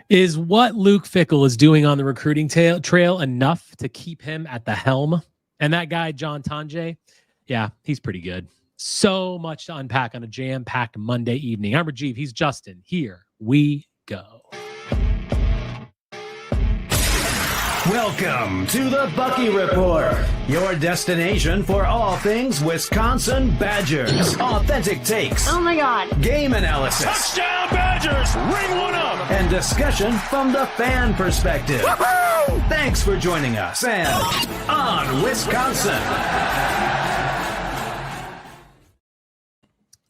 Is what Luke Fickell is doing on the recruiting trail enough to keep him at the helm? And that guy, John Tonje, yeah, he's pretty good. So much to unpack on a jam-packed Monday evening. I'm Rajiv. He's Justin. Here we go. Welcome to the Bucky Report, your destination for all things Wisconsin Badgers. Authentic takes. Oh my God. Game analysis. Touchdown Badgers! Ring one up! And discussion from the fan perspective. Woo-hoo! Thanks for joining us and on Wisconsin.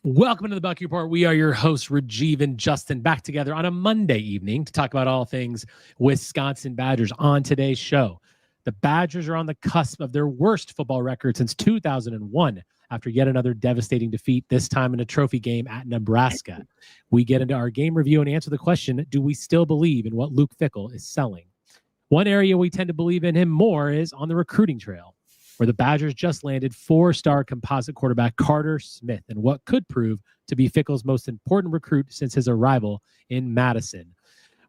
Welcome to the Bucky Report. We are your hosts, Rajiv and Justin, back together on a Monday evening to talk about all things Wisconsin Badgers. On today's show, the Badgers are on the cusp of their worst football record since 2001 after yet another devastating defeat, this time in a trophy game at Nebraska. We get into our game review and answer the question, do we still believe in what Luke Fickell is selling? One area we tend to believe in him more is on the recruiting trail, where the Badgers just landed four-star composite quarterback Carter Smith and what could prove to be Fickell's most important recruit since his arrival in Madison.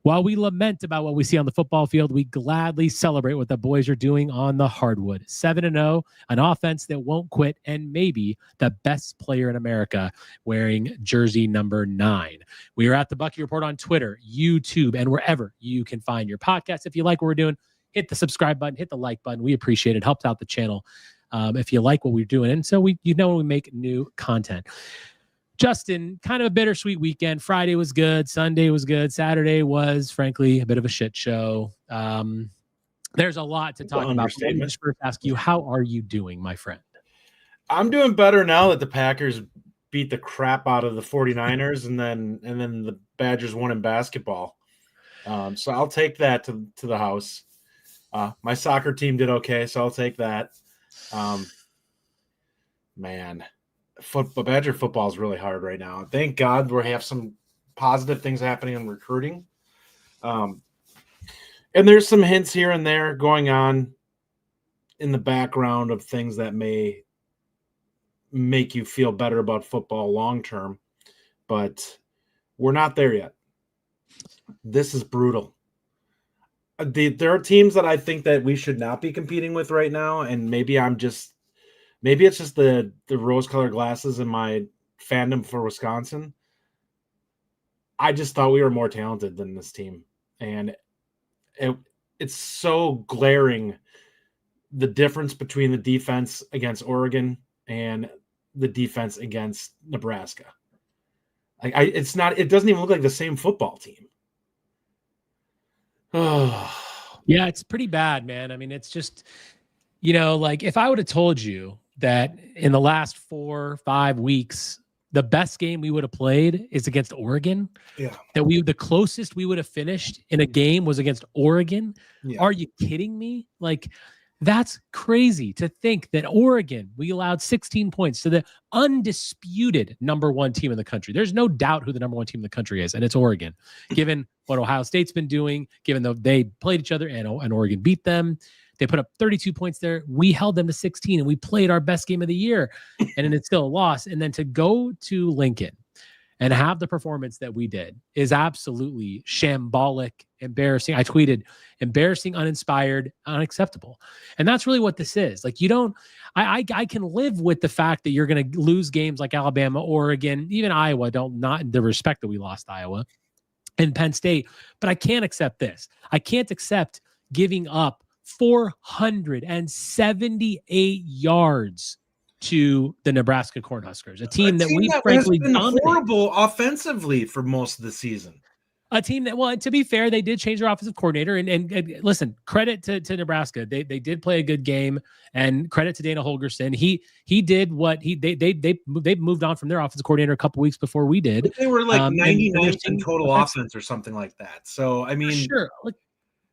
While we lament about what we see on the football field, we gladly celebrate what the boys are doing on the hardwood. 7-0, an offense that won't quit, and maybe the best player in America wearing jersey number 9. We are at the Bucky Report on Twitter, YouTube, and wherever you can find your podcast. If you like what we're doing, hit the subscribe button, hit the like button. We appreciate it. Helps out the channel if you like what we're doing. And so when we make new content. Justin, kind of a bittersweet weekend. Friday was good. Sunday was good. Saturday was, frankly, a bit of a shit show. There's a lot to talk about. Let me just first ask you, how are you doing, my friend? I'm doing better now that the Packers beat the crap out of the 49ers and then the Badgers won in basketball. So I'll take that to the house. My soccer team did okay, so I'll take that. Badger football is really hard right now. Thank God we have some positive things happening in recruiting. And there's some hints here and there going on in the background of things that may make you feel better about football long term, but we're not there yet. This is brutal. There are teams that I think that we should not be competing with right now, and maybe it's just the rose-colored glasses in my fandom for Wisconsin. I just thought we were more talented than this team, and it's so glaring, the difference between the defense against Oregon and the defense against Nebraska. It doesn't even look like the same football team. Yeah, it's pretty bad, man. I mean, it's just, if I would have told you that in the last 4 or 5 weeks, the best game we would have played is against Oregon, that the closest we would have finished in a game was against Oregon. Yeah. Are you kidding me? That's crazy to think that Oregon, we allowed 16 points to the undisputed number 1 team in the country. There's no doubt who the number 1 team in the country is, and it's Oregon. Given what Ohio State's been doing, given though they played each other and Oregon beat them, they put up 32 points there. We held them to 16, and we played our best game of the year, and it's still a loss. And then to go to Lincoln and have the performance that we did is absolutely shambolic, embarrassing. I tweeted, embarrassing, uninspired, unacceptable. And that's really what this is. I can live with the fact that you're going to lose games like Alabama, Oregon, even Iowa, not the respect that we lost Iowa and Penn State. But I can't accept this. I can't accept giving up 478 yards to the Nebraska Cornhuskers, a team that we frankly been horrible offensively for most of the season. A team that, well, to be fair, they did change their offensive coordinator. And listen, credit to Nebraska. They did play a good game, and credit to Dana Holgorsen. He did what they moved on from their offensive coordinator a couple weeks before we did. But they were 99th in total offense or something like that. So I mean, sure,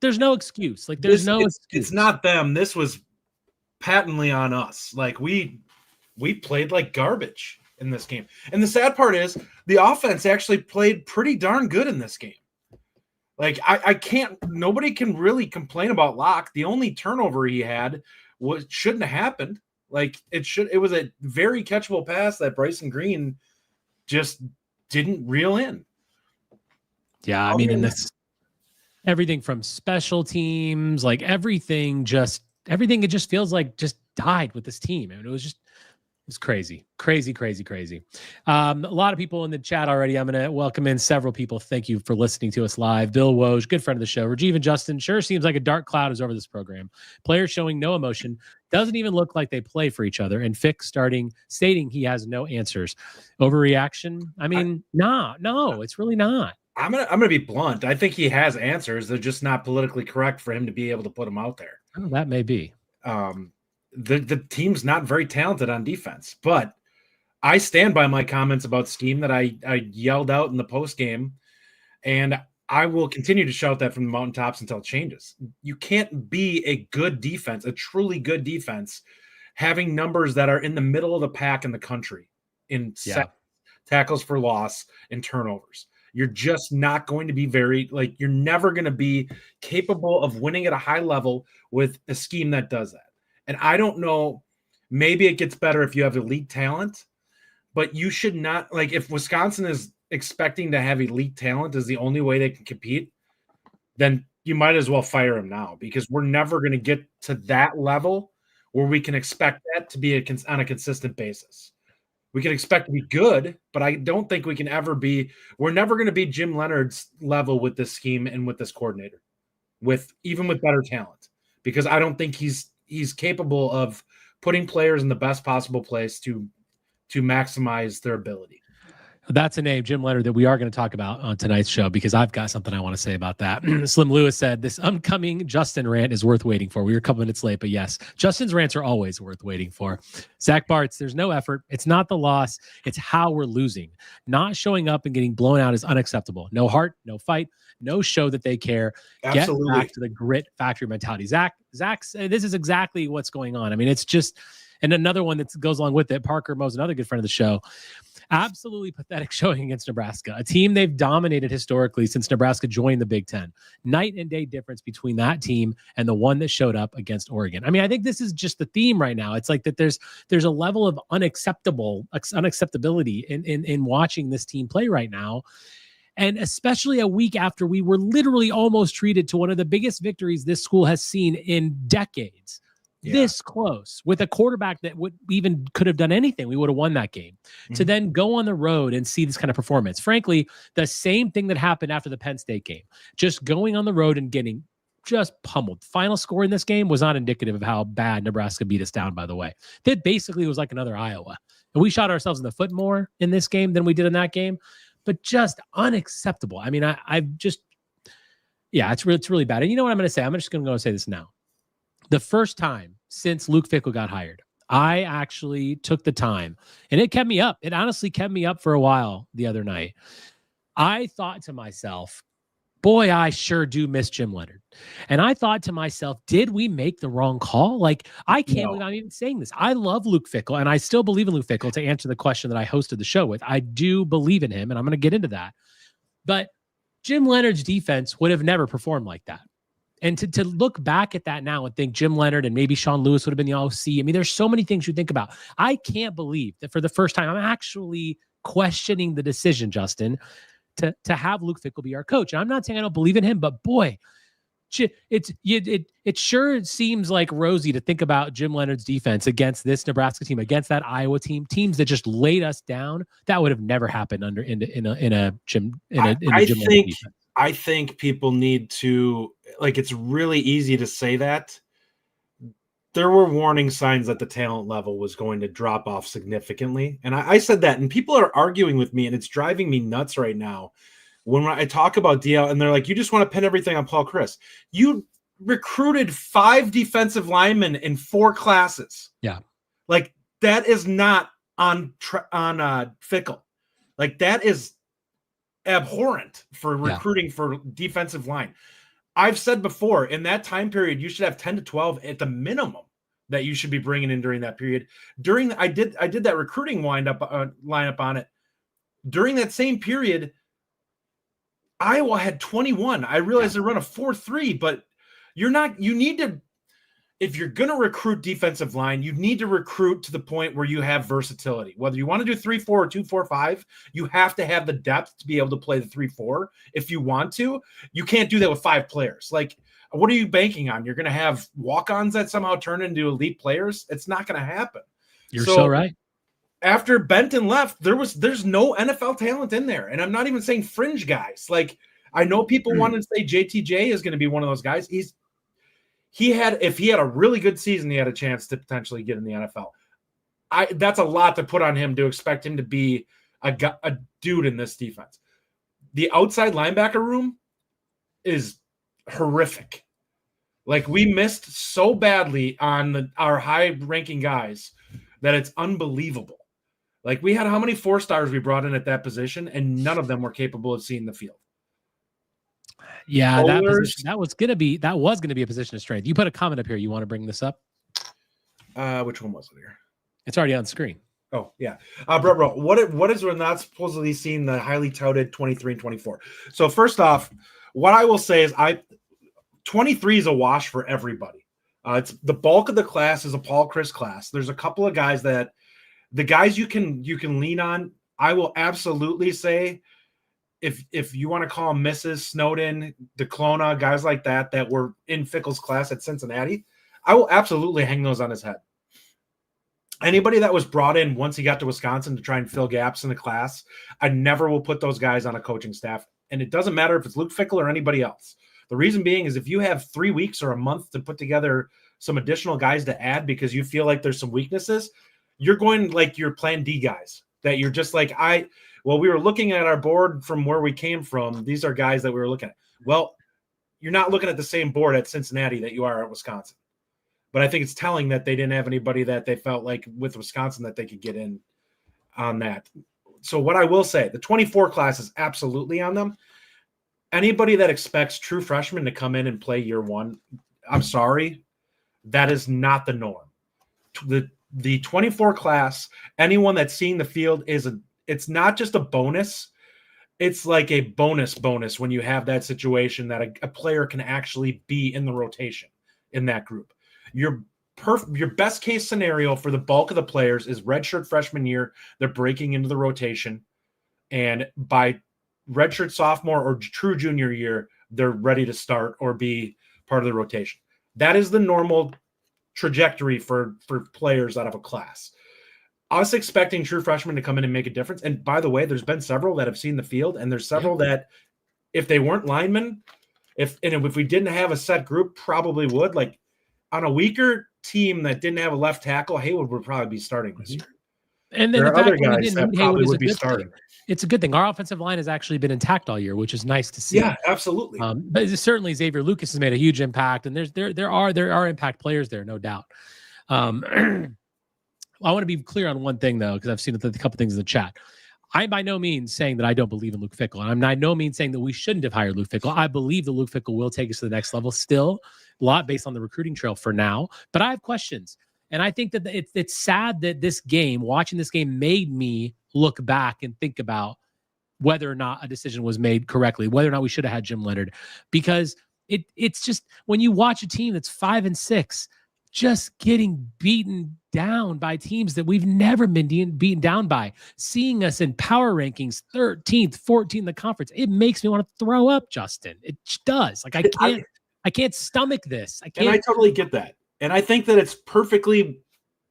there's no excuse. Excuse. It's not them. This was patently on us. We played like garbage in this game. And the sad part is the offense actually played pretty darn good in this game. Nobody can really complain about Locke. The only turnover he had shouldn't have happened. It was a very catchable pass that Bryson Green just didn't reel in. Yeah, I mean, in this Everything from special teams, like everything, it just feels like just died with this team. I mean, it's crazy. A lot of people in the chat already. I'm going to welcome in several people. Thank you for listening to us live. Bill Woj, good friend of the show. Rajiv and Justin, sure seems like a dark cloud is over this program. Players showing no emotion. Doesn't even look like they play for each other. And Fick stating he has no answers. Overreaction? I mean, no, it's really not. I'm gonna be blunt. I think he has answers. They're just not politically correct for him to be able to put them out there. Oh, that may be. The team's not very talented on defense, but I stand by my comments about scheme that I yelled out in the post game, and I will continue to shout that from the mountaintops until it changes. You can't be a good defense, a truly good defense, having numbers that are in the middle of the pack in the country in tackles for loss and turnovers. You're just not going to be you're never going to be capable of winning at a high level with a scheme that does that. And I don't know, maybe it gets better if you have elite talent, but you should not, if Wisconsin is expecting to have elite talent is the only way they can compete, then you might as well fire him now, because we're never going to get to that level where we can expect that to be on a consistent basis. We can expect to be good, but I don't think we can ever be – we're never going to be Jim Leonard's level with this scheme and with this coordinator, even with better talent, because I don't think he's capable of putting players in the best possible place to maximize their ability. That's a name, Jim Leonard, that we are going to talk about on tonight's show, because I've got something I want to say about that. Slim Lewis said, this upcoming Justin rant is worth waiting for. We were a couple minutes late, but yes, Justin's rants are always worth waiting for. Zach Bartz, there's no effort. It's not the loss. It's how we're losing. Not showing up and getting blown out is unacceptable. No heart, no fight, no show that they care. Absolutely. Get back to the grit factory mentality. Zach, this is exactly what's going on. I mean, it's just, and another one that goes along with it, Parker Mose, another good friend of the show, absolutely pathetic showing against Nebraska, a team they've dominated historically since Nebraska joined the Big Ten. Night and day difference between that team and the one that showed up against Oregon. I mean, I think this is just the theme right now. It's like that there's a level of unacceptability in watching this team play right now. And especially a week after we were literally almost treated to one of the biggest victories this school has seen in decades. Yeah. This close with a quarterback that could have done anything. We would have won that game. Mm-hmm. To then go on the road and see this kind of performance. Frankly, the same thing that happened after the Penn State game, just going on the road and getting just pummeled. Final score in this game was not indicative of how bad Nebraska beat us down, by the way. That basically was like another Iowa. And we shot ourselves in the foot more in this game than we did in that game, but just unacceptable. I mean, it's really bad. And you know what I'm going to say? I'm just going to go and say this now. The first time since Luke Fickell got hired, I actually took the time, and it kept me up. It honestly kept me up for a while the other night. I thought to myself, boy, I sure do miss Jim Leonard. And I thought to myself, did we make the wrong call? Like, I can't believe I'm even saying this. I love Luke Fickell, and I still believe in Luke Fickell, to answer the question that I hosted the show with. I do believe in him, and I'm going to get into that. But Jim Leonard's defense would have never performed like that. And to look back at that now and think Jim Leonard and maybe Sean Lewis would have been the OC. I mean, there's so many things you think about. I can't believe that for the first time, I'm actually questioning the decision, Justin, to have Luke Fickell be our coach. And I'm not saying I don't believe in him, but boy, it sure seems like rosy to think about Jim Leonard's defense against this Nebraska team, against that Iowa team, teams that just laid us down. That would have never happened in a Jim Leonard defense. I think people need to, it's really easy to say that. There were warning signs that the talent level was going to drop off significantly. And I said that, and people are arguing with me, and it's driving me nuts right now. When I talk about DL, and they're like, you just want to pin everything on Paul Chris. You recruited 5 defensive linemen in 4 classes. Yeah. That is not on Fickell. That is abhorrent for recruiting for defensive line. I've said before, in that time period, you should have 10 to 12 at the minimum that you should be bringing in during that period. I did that recruiting lineup on it. During that same period, Iowa had 21. I realized they run a 4-3, but you need to if you're going to recruit defensive line, you need to recruit to the point where you have versatility. Whether you want to do 3-4 or 2-4-5, you have to have the depth to be able to play the 3-4. If you want to, you can't do that with 5 players. Like, what are you banking on? You're going to have walk-ons that somehow turn into elite players? It's not going to happen. You're so right. After Benton left, there's no NFL talent in there. And I'm not even saying fringe guys. Like, I know people want to say JTJ is going to be one of those guys. If he had a really good season, he had a chance to potentially get in the NFL. That's a lot to put on him to expect him to be a dude in this defense. The outside linebacker room is horrific. Like, we missed so badly on our high-ranking guys that it's unbelievable. Like, we had how many 4-stars we brought in at that position, and none of them were capable of seeing the field. Yeah, that was gonna be a position of strength. You put a comment up here. You want to bring this up? Which one was it here? It's already on screen. Oh, yeah. Bro, what is we're not supposedly seeing the highly touted 23 and 24? So first off, what I will say is 23 is a wash for everybody. It's the bulk of the class is a Paul Chris class. There's a couple of guys that the guys you can lean on. I will absolutely say if you want to call them Mrs. Snowden, DeClona, guys like that were in Fickell's class at Cincinnati, I will absolutely hang those on his head. Anybody that was brought in once he got to Wisconsin to try and fill gaps in the class, I never will put those guys on a coaching staff. And it doesn't matter if it's Luke Fickell or anybody else. The reason being is if you have 3 weeks or a month to put together some additional guys to add because you feel like there's some weaknesses, you're going like your plan D guys that you're just like, we were looking at our board from where we came from. These are guys that we were looking at. Well, you're not looking at the same board at Cincinnati that you are at Wisconsin. But I think it's telling that they didn't have anybody that they felt like with Wisconsin that they could get in on that. So what I will say, the 24 class is absolutely on them. Anybody that expects true freshmen to come in and play year one, I'm sorry, that is not the norm. The 24 class, anyone that's seeing the field it's not just a bonus. It's like a bonus when you have that situation that a player can actually be in the rotation in that group. Your best case scenario for the bulk of the players is redshirt freshman year. They're breaking into the rotation. And by redshirt sophomore or true junior year, they're ready to start or be part of the rotation. That is the normal trajectory for players out of a class. Us expecting true freshmen to come in and make a difference. And by the way, there's been several that have seen the field, and there's several that if they weren't linemen, if we didn't have a set group, probably would. Like on a weaker team that didn't have a left tackle, Haywood would probably be starting this year. And then there the are fact other that we guys didn't that Haywood probably is would a be good starting. thing. It's a good thing. Our offensive line has actually been intact all year, which is nice to see. Yeah, absolutely. But certainly Xavier Lucas has made a huge impact, and there are impact players there, no doubt. I want to be clear on one thing though, because I've seen a couple things in the chat. I'm by no means saying that I don't believe in Luke Fickell. I'm by no means saying that we shouldn't have hired Luke Fickell. I believe that Luke Fickell will take us to the next level. Still, a lot based on the recruiting trail for now. But I have questions, and I think that it's sad that watching this game, made me look back and think about whether or not a decision was made correctly, whether or not we should have had Jim Leonard, because it's just when you watch a team that's 5-6, just getting beaten down by teams that we've never been beaten down by, seeing us in power rankings 13th, 14th in the conference, it makes me want to throw up, Justin. It does. Like I can't stomach this. And I totally get that. And I think that it's perfectly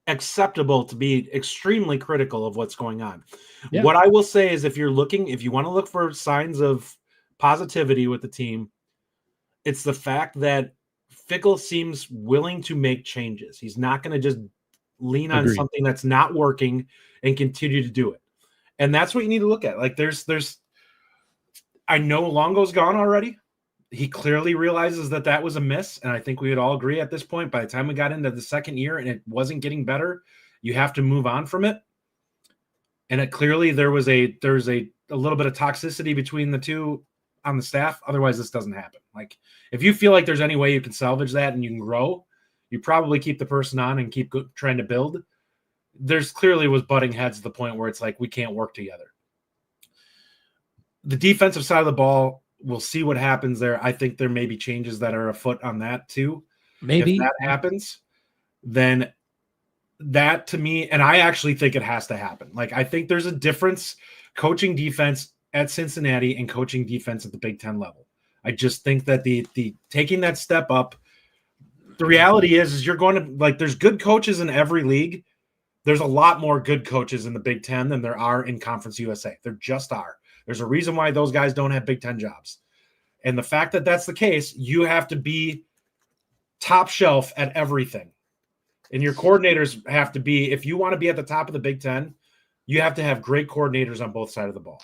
acceptable to be extremely critical of what's going on. Yeah. What I will say is if you want to look for signs of positivity with the team, it's the fact that Fickell seems willing to make changes. He's not going to just lean on something that's not working and continue to do it. And that's what you need to look at. Like I know Longo's gone already. He clearly realizes that was a miss. And I think we would all agree at this point, by the time we got into the second year and it wasn't getting better, you have to move on from it. And it clearly there's a little bit of toxicity between the two on the staff. Otherwise this doesn't happen. Like if you feel like there's any way you can salvage that and you can grow, you probably keep the person on and keep trying to build. There's clearly was butting heads to the point where it's like, we can't work together. The defensive side of the ball, we'll see what happens there. I think there may be changes that are afoot on that too. Maybe If that happens, then that to me, and I actually think it has to happen. Like, I think there's a difference coaching defense at Cincinnati and coaching defense at the Big Ten level. I just think that the taking that step up, the reality is you're going to, like, there's good coaches in every league. There's a lot more good coaches in the Big Ten than there are in Conference USA. There just are. There's a reason why those guys don't have Big Ten jobs. And the fact that that's the case, you have to be top shelf at everything. And your coordinators have to be, if you want to be at the top of the Big Ten, you have to have great coordinators on both sides of the ball.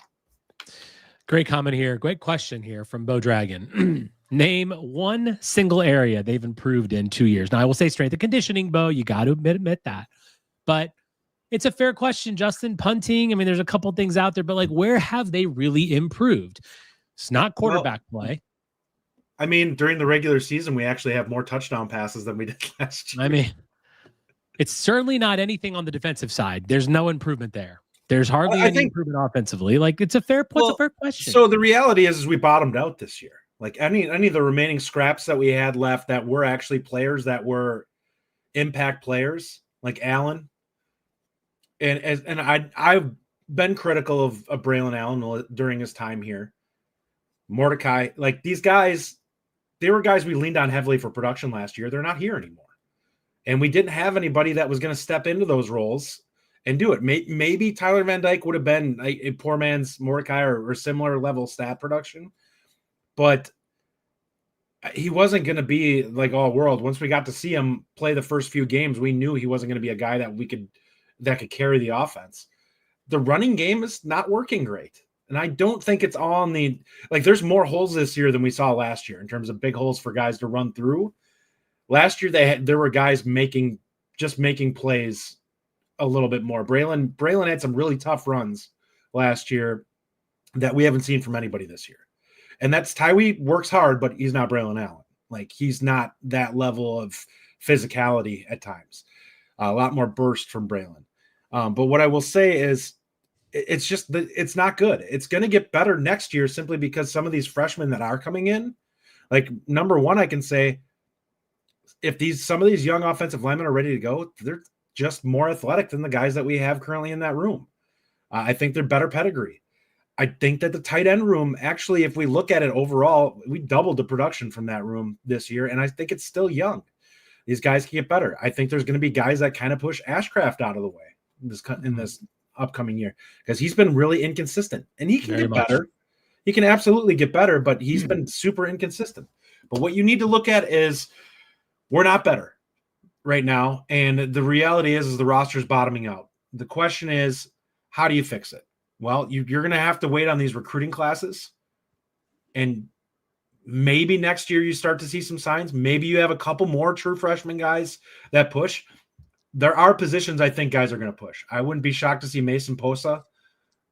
Great comment here. Great question here from Bo Dragon. Name one single area they've improved in 2 years. Now, I will say strength and conditioning, Bo. You got to admit that. But it's a fair question, Justin. Punting, I mean, there's a couple things out there, but like, where have they really improved? It's not quarterback play. I mean, during the regular season, we actually have more touchdown passes than we did last year. I mean, it's certainly not anything on the defensive side. There's no improvement there. There's hardly any improvement offensively. Like, it's a fair point. It's a fair question. So the reality is we bottomed out this year. Like, any of the remaining scraps that we had left that were actually players that were impact players, like Allen. And I've been critical of Braylon Allen during his time here. Mordecai, like, these guys, they were guys we leaned on heavily for production last year. They're not here anymore. And we didn't have anybody that was going to step into those roles and do it. Maybe Tyler Van Dyke would have been a poor man's Mordecai or similar level stat production, but he wasn't going to be like all world. Once we got to see him play the first few games, we knew he wasn't going to be a guy that could carry the offense. The running game is not working great. And I don't think it's all on the, like, there's more holes this year than we saw last year in terms of big holes for guys to run through. Last year, there were guys making plays a little bit more. Braylon had some really tough runs last year that we haven't seen from anybody this year. And that's Tyree works hard, but he's not Braylon Allen. Like, he's not that level of physicality at times. A lot more burst from Braylon. But what I will say is it's not good. It's going to get better next year simply because some of these freshmen that are coming in, like, number one, I can say, if some of these young offensive linemen are ready to go, they're just more athletic than the guys that we have currently in that room. I think they're better pedigree. I think that the tight end room, actually, if we look at it overall, we doubled the production from that room this year, and I think it's still young. These guys can get better. I think there's going to be guys that kind of push Ashcraft out of the way in this upcoming year because he's been really inconsistent, and he can get better. He can absolutely get better, but he's been super inconsistent. But what you need to look at is we're not better right now, and the reality is the roster's bottoming out. The question is, how do you fix it? Well, you're going to have to wait on these recruiting classes, and maybe next year you start to see some signs. Maybe you have a couple more true freshman guys that push. There are positions I think guys are going to push. I wouldn't be shocked to see Mason Posa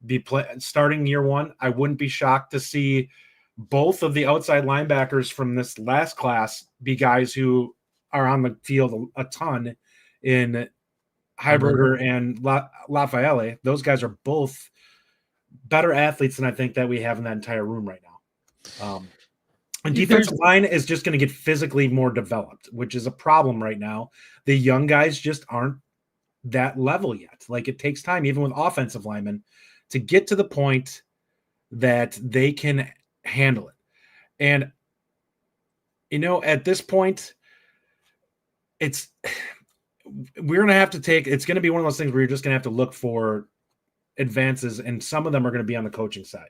be starting year one. I wouldn't be shocked to see both of the outside linebackers from this last class be guys who are on the field a ton in Heiberger and Lafayette. Those guys are both better athletes than I think that we have in that entire room right now. And defensive line is just going to get physically more developed, which is a problem right now. The young guys just aren't that level yet. Like, it takes time, even with offensive linemen, to get to the point that they can handle it. And, at this point, we're going to have to it's going to be one of those things where you're just going to have to look for advances, and some of them are going to be on the coaching side.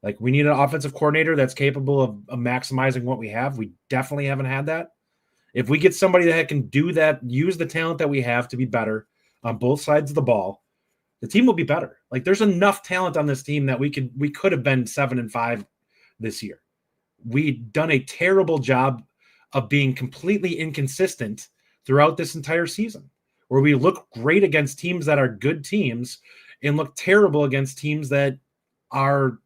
Like, we need an offensive coordinator that's capable of maximizing what we have. We definitely haven't had that. If we get somebody that can do that, use the talent that we have to be better on both sides of the ball, the team will be better. Like, there's enough talent on this team that we could have been 7-5 this year. We've done a terrible job of being completely inconsistent throughout this entire season, where we look great against teams that are good teams and look terrible against teams that are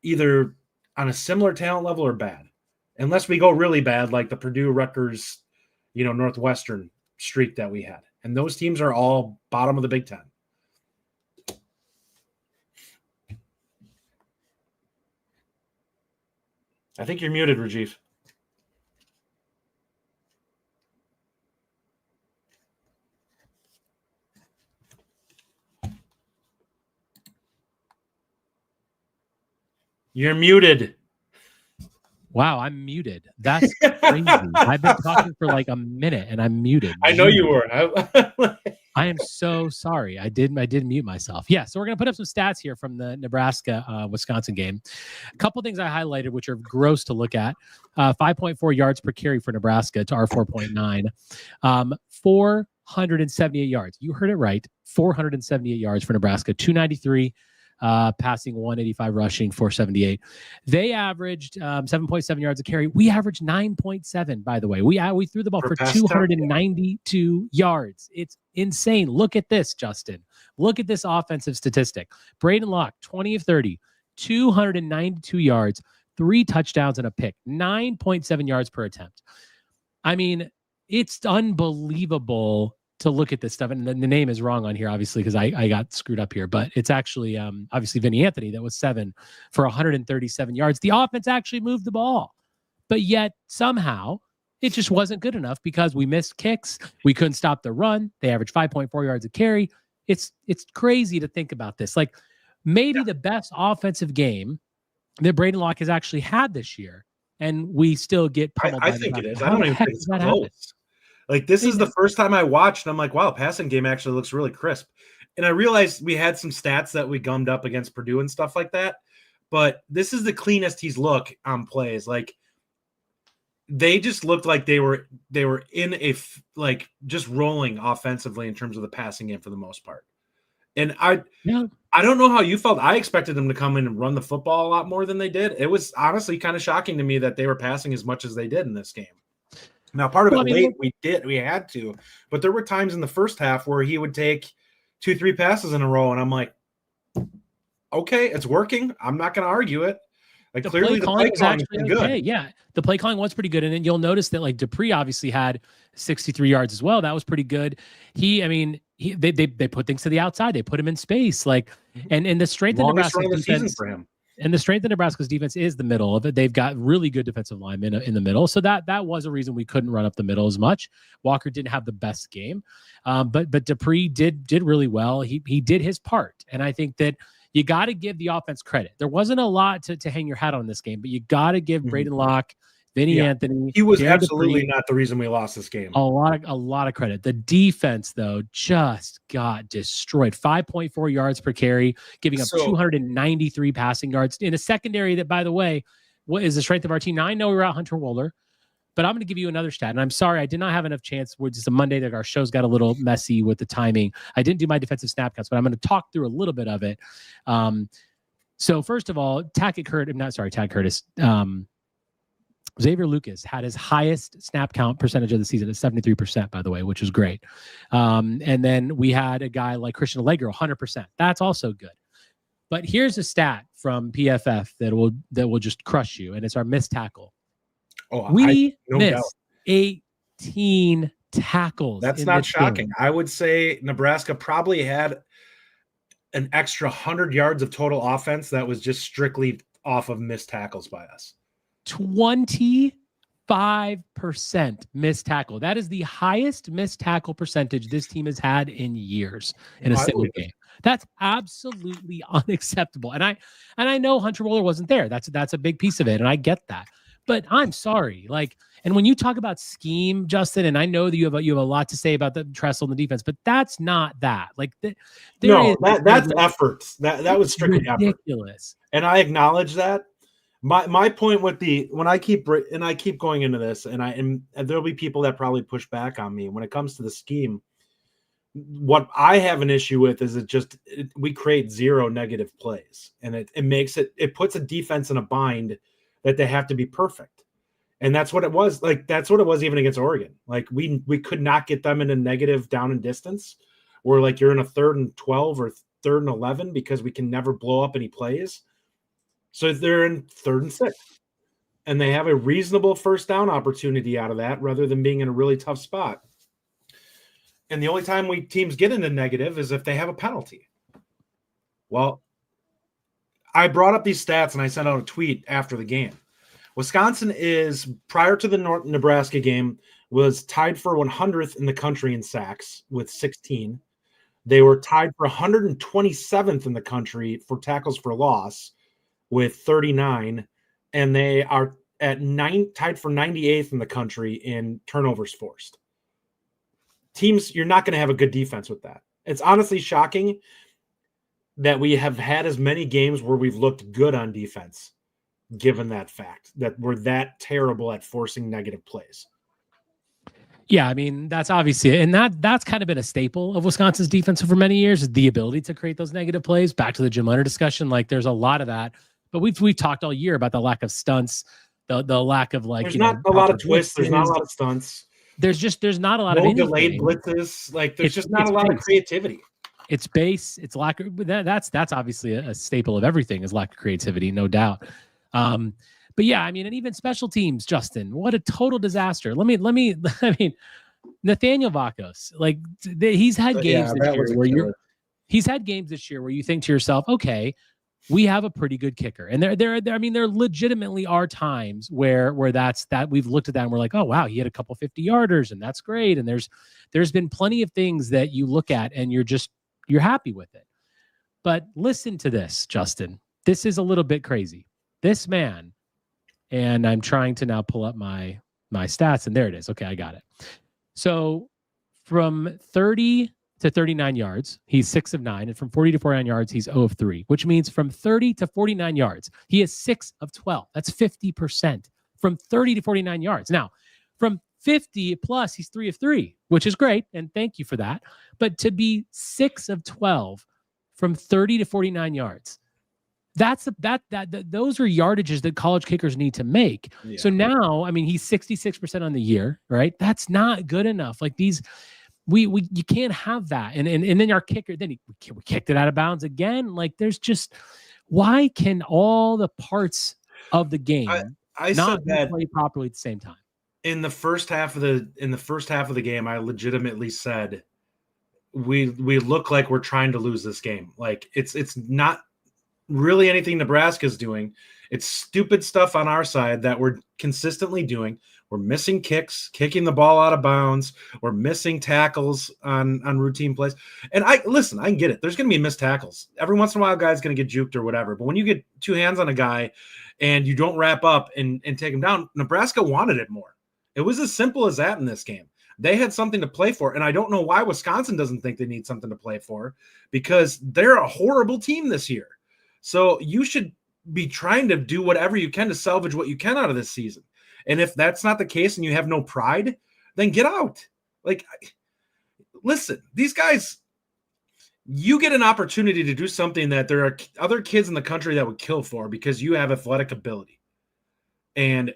either on a similar talent level or bad, unless we go really bad, like the Purdue, Rutgers, Northwestern streak that we had. And those teams are all bottom of the Big Ten. I think you're muted, Rajiv. You're muted. Wow, I'm muted. That's crazy. I've been talking for like a minute and I'm muted. I know you were. I am so sorry. I did mute myself. Yeah, so we're going to put up some stats here from the Nebraska Wisconsin game. A couple things I highlighted, which are gross to look at. 5.4 yards per carry for Nebraska to our 4.9. 478 yards. You heard it right. 478 yards for Nebraska. 293 passing, 185 rushing, 478. They averaged 7.7 yards a carry. We averaged 9.7, by the way. We threw the ball for 292 yards. It's insane. Look at this, Justin. Look at this offensive statistic. Braden Locke, 20 of 30, 292 yards, 3 touchdowns and a pick, 9.7 yards per attempt. I mean, it's unbelievable to look at this stuff. And the name is wrong on here, obviously, because I got screwed up here. But it's actually, obviously, Vinny Anthony. That was 7 for 137 yards. The offense actually moved the ball. But yet, somehow, it just wasn't good enough because we missed kicks. We couldn't stop the run. They averaged 5.4 yards a carry. It's crazy to think about this. Like, maybe the best offensive game that Braden Locke has actually had this year. And we still get pummeled. I think it is. I don't even think it's close. Like, this is the first time I watched, and I'm like, wow, passing game actually looks really crisp. And I realized we had some stats that we gummed up against Purdue and stuff like that. But this is the cleanest he's looked on plays. Like, they just looked like they were in a, like, just rolling offensively in terms of the passing game for the most part. And I don't know how you felt. I expected them to come in and run the football a lot more than they did. It was honestly kind of shocking to me that they were passing as much as they did in this game. Now, part of it late, we had to, but there were times in the first half where he would take 2-3 passes in a row, and I'm like, okay, it's working. I'm not going to argue it. Like, clearly the play calling is pretty good. Okay. Yeah, the play calling was pretty good, and then you'll notice that like Dupree obviously had 63 yards as well. That was pretty good. They put things to the outside. They put him in space, like, and the strength of Nebraska's defense for him. And the strength of Nebraska's defense is the middle of it. They've got really good defensive linemen in the middle. So that was a reason we couldn't run up the middle as much. Walker didn't have the best game. But Dupree did really well. He did his part. And I think that you got to give the offense credit. There wasn't a lot to hang your hat on this game, but you got to give Braden Locke, Vinny Anthony. He was absolutely not the reason we lost this game. A lot of credit. The defense, though, just got destroyed. 5.4 yards per carry, giving up 293 passing yards in a secondary that, by the way, what is the strength of our team? Now, I know we're out Hunter Wohler, but I'm going to give you another stat. And I'm sorry, I did not have enough chance. It's a Monday that our shows got a little messy with the timing. I didn't do my defensive snap counts, but I'm going to talk through a little bit of it. So first of all, Tackett Curtis. Xavier Lucas had his highest snap count percentage of the season at 73%, by the way, which is great. And then we had a guy like Christian Allegro, 100%. That's also good. But here's a stat from PFF that will just crush you, and it's our missed tackle. We missed 18 tackles. That's not shocking. I would say Nebraska probably had an extra 100 yards of total offense that was just strictly off of missed tackles by us. 25% missed tackle. That is the highest missed tackle percentage this team has had in years in a single game. That's absolutely unacceptable. And I know Hunter Wohler wasn't there. That's a big piece of it, and I get that. But I'm sorry. Like, and when you talk about scheme, Justin, and I know that you have a lot to say about the Tressel and the defense, but that's not that. Like, that's effort. That was strictly ridiculous. Effort. And I acknowledge that. My point with when I keep going into this, and there'll be people that probably push back on me when it comes to the scheme. What I have an issue with is we create 0 negative plays, and it puts a defense in a bind that they have to be perfect, and that's what it was. Like, that's what it was even against Oregon. Like, we could not get them in a negative down and distance, or like you're in a 3rd and 12 or 3rd and 11 because we can never blow up any plays. So they're in 3rd and 6, and they have a reasonable first down opportunity out of that rather than being in a really tough spot. And the only time teams get into negative is if they have a penalty. Well, I brought up these stats and I sent out a tweet after the game. Wisconsin is, prior to the Nebraska game, was tied for 100th in the country in sacks with 16. They were tied for 127th in the country for tackles for loss with 39, and they are at tied for 98th in the country in turnovers forced. Teams, you're not going to have a good defense with that. It's honestly shocking that we have had as many games where we've looked good on defense, given that fact that we're that terrible at forcing negative plays. Yeah, I mean, that's obviously, and that's kind of been a staple of Wisconsin's defense for many years, is the ability to create those negative plays. Back to the Jim Leonard discussion, like there's a lot of that, but we've talked all year about the lack of stunts, the lack of like, there's not a lot of twists. There's not a lot of stunts. There's not a lot of delayed blitzes. Like there's just not a lot of creativity. It's base. It's lack of that's obviously a staple of everything is lack of creativity, no doubt. But yeah, I mean, and even special teams, Justin, what a total disaster. I mean, Nathaniel Vakos, like he's had games he's had games this year where you think to yourself, okay, we have a pretty good kicker. And there legitimately are times where that's that we've looked at that and we're like, oh wow, he had a couple 50-yarders and that's great. And there's been plenty of things that you look at and you're happy with it. But listen to this, Justin. This is a little bit crazy. This man, and I'm trying to now pull up my stats, and there it is. Okay, I got it. So from 30 to 39 yards, he's 6 of 9, and from 40 to 49 yards, he's 0 of 3, which means from 30 to 49 yards, he is 6 of 12. That's 50% from 30 to 49 yards. Now, from 50 plus, he's 3 of 3, which is great, and thank you for that. But to be 6 of 12 from 30 to 49 yards, those are yardages that college kickers need to make. Yeah. So now, I mean, he's 66% on the year, right? That's not good enough. Like you can't have that. And then our kicker, then we kicked it out of bounds again. Like there's just, why can all the parts of the game not be played properly at the same time? In the first half of the game, I legitimately said we look like we're trying to lose this game. Like it's not really anything Nebraska's doing. It's stupid stuff on our side that we're consistently doing. We're missing kicks, kicking the ball out of bounds. We're missing tackles on routine plays. And I can get it. There's going to be missed tackles. Every once in a while, a guy's going to get juked or whatever. But when you get two hands on a guy and you don't wrap up and take him down, Nebraska wanted it more. It was as simple as that in this game. They had something to play for. And I don't know why Wisconsin doesn't think they need something to play for, because they're a horrible team this year. So you should be trying to do whatever you can to salvage what you can out of this season. And if that's not the case and you have no pride, then get out. Like, listen, these guys, you get an opportunity to do something that there are other kids in the country that would kill for because you have athletic ability. And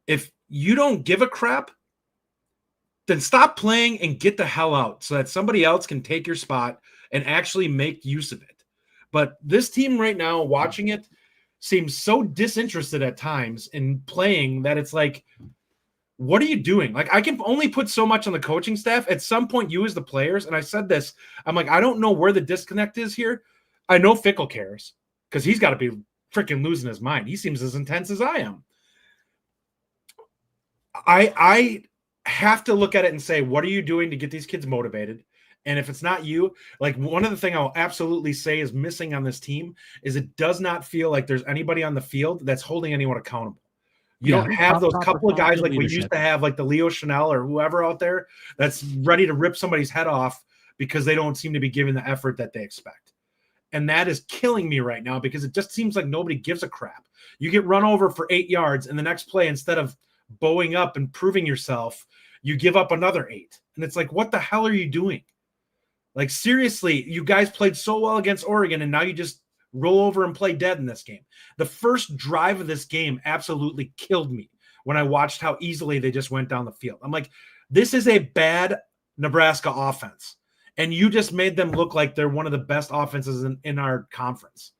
if you don't give a crap, then stop playing and get the hell out so that somebody else can take your spot and actually make use of it. But this team right now, watching it, seems so disinterested at times in playing that it's like, what are you doing? Like, I can only put so much on the coaching staff. At some point, you as the players, and I said this, I'm like, I don't know where the disconnect is here. I know Fickell cares because he's got to be freaking losing his mind. He seems as intense as I am. I have to look at it and say, what are you doing to get these kids motivated? And if it's not you, like one of the things I'll absolutely say is missing on this team is it does not feel like there's anybody on the field that's holding anyone accountable. You don't have those couple of guys like we used to have, like the Leo Chanel or whoever out there that's ready to rip somebody's head off because they don't seem to be giving the effort that they expect. And that is killing me right now because it just seems like nobody gives a crap. You get run over for 8 yards and the next play, instead of bowing up and proving yourself, you give up another 8. And it's like, what the hell are you doing? Like, seriously, you guys played so well against Oregon, and now you just roll over and play dead in this game. The first drive of this game absolutely killed me when I watched how easily they just went down the field. I'm like, this is a bad Nebraska offense, and you just made them look like they're one of the best offenses in our conference.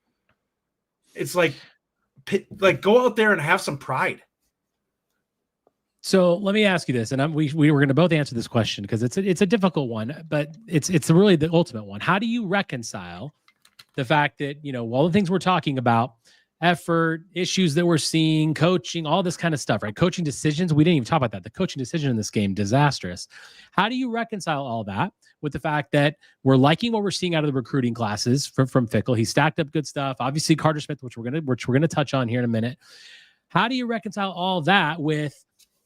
It's like go out there and have some pride. So let me ask you this, and we were going to both answer this question because it's a difficult one, but it's really the ultimate one. How do you reconcile the fact that, all the things we're talking about effort, issues that we're seeing, coaching, all this kind of stuff, right? Coaching decisions. We didn't even talk about that. The coaching decision in this game, disastrous. How do you reconcile all that with the fact that we're liking what we're seeing out of the recruiting classes from Fickell? He stacked up good stuff. Obviously, Carter Smith, which we're gonna touch on here in a minute. How do you reconcile all that with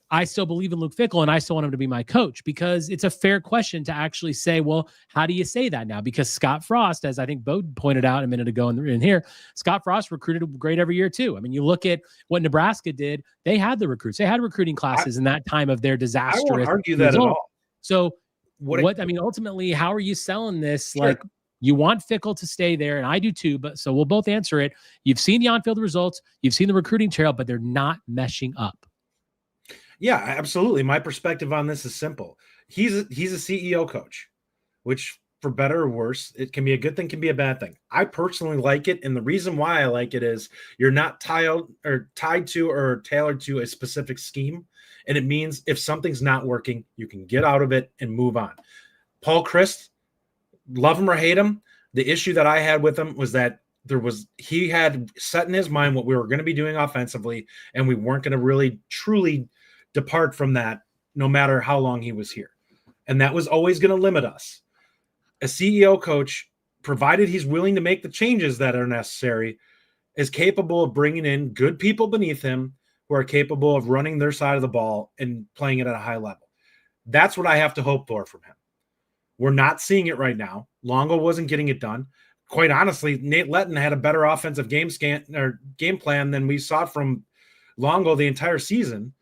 I still believe in Luke Fickell and I still want him to be my coach? Because it's a fair question to actually say, well, how do you say that now? Because Scott Frost, as I think Bo pointed out a minute ago in here, Scott Frost recruited great every year too. I mean, you look at what Nebraska did, they had the recruits. They had recruiting classes in that time of their disastrous. I won't argue that at all. So I mean, ultimately, how are you selling this? Sure. Like, you want Fickell to stay there, and I do too, but so we'll both answer it. You've seen the on-field results, you've seen the recruiting trail, but they're not meshing up. Yeah, absolutely. My perspective on this is simple. He's a CEO coach, which for better or worse, it can be a good thing, can be a bad thing. I personally like it, and the reason why I like it is you're not tied to or tailored to a specific scheme, and it means if something's not working, you can get out of it and move on. Paul Chryst, love him or hate him, the issue that I had with him was that he had set in his mind what we were going to be doing offensively, and we weren't going to really truly depart from that no matter how long he was here. And that was always going to limit us. A CEO coach, provided he's willing to make the changes that are necessary, is capable of bringing in good people beneath him who are capable of running their side of the ball and playing it at a high level. That's what I have to hope for from him. We're not seeing it right now. Longo wasn't getting it done. Quite honestly, Nate Letton had a better offensive game plan than we saw from Longo the entire season.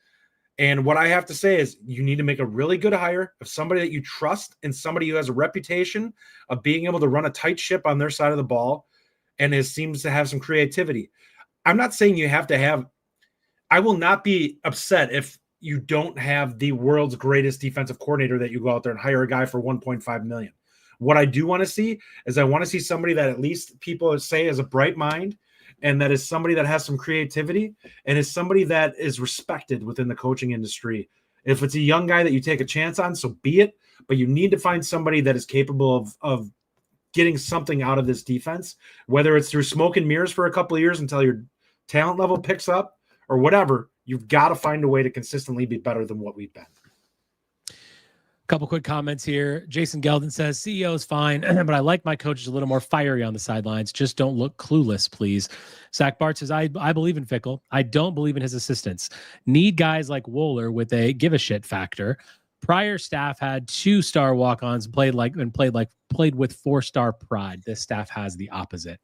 And what I have to say is you need to make a really good hire of somebody that you trust and somebody who has a reputation of being able to run a tight ship on their side of the ball and seems to have some creativity. I'm not saying you have to have – I will not be upset if you don't have the world's greatest defensive coordinator that you go out there and hire a guy for $1.5 million. What I do want to see is I want to see somebody that at least people say has a bright mind, and that is somebody that has some creativity and is somebody that is respected within the coaching industry. If it's a young guy that you take a chance on, so be it, but you need to find somebody that is capable of getting something out of this defense, whether it's through smoke and mirrors for a couple of years until your talent level picks up or whatever. You've got to find a way to consistently be better than what we've been. Couple quick comments here. Jason Geldon says, CEO is fine, but I like my coaches a little more fiery on the sidelines. Just don't look clueless, please. Zach Bart says, I believe in Fickell. I don't believe in his assistants. Need guys like Wohler with a give a shit factor. Prior staff had 2-star walk-ons, played with 4-star pride. This staff has the opposite.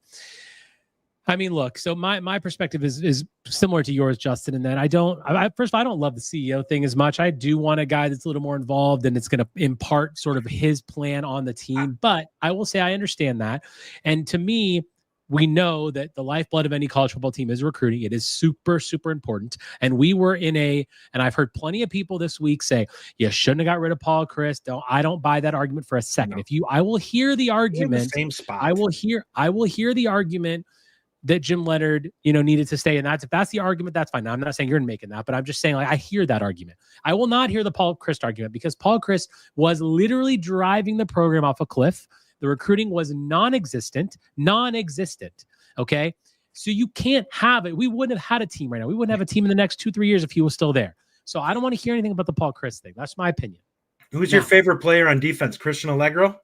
I mean, look, so my perspective is similar to yours, Justin, in that first of all, I don't love the CEO thing as much. I do want a guy that's a little more involved and it's going to impart sort of his plan on the team. But I will say I understand that. And to me, we know that the lifeblood of any college football team is recruiting. It is super, super important. And we were and I've heard plenty of people this week say, you shouldn't have got rid of Paul Chryst. I don't buy that argument for a second. No. I will hear the argument. The same spot. I will hear the argument that Jim Leonard, needed to stay. And if that's the argument, that's fine. Now, I'm not saying you're making that, but I'm just saying, I hear that argument. I will not hear the Paul Chryst argument because Paul Chryst was literally driving the program off a cliff. The recruiting was non-existent. Okay. So you can't have it. We wouldn't have had a team right now. We wouldn't have a team in the next 2-3 years if he was still there. So I don't want to hear anything about the Paul Chryst thing. That's my opinion. Who's your favorite player on defense? Christian Allegro?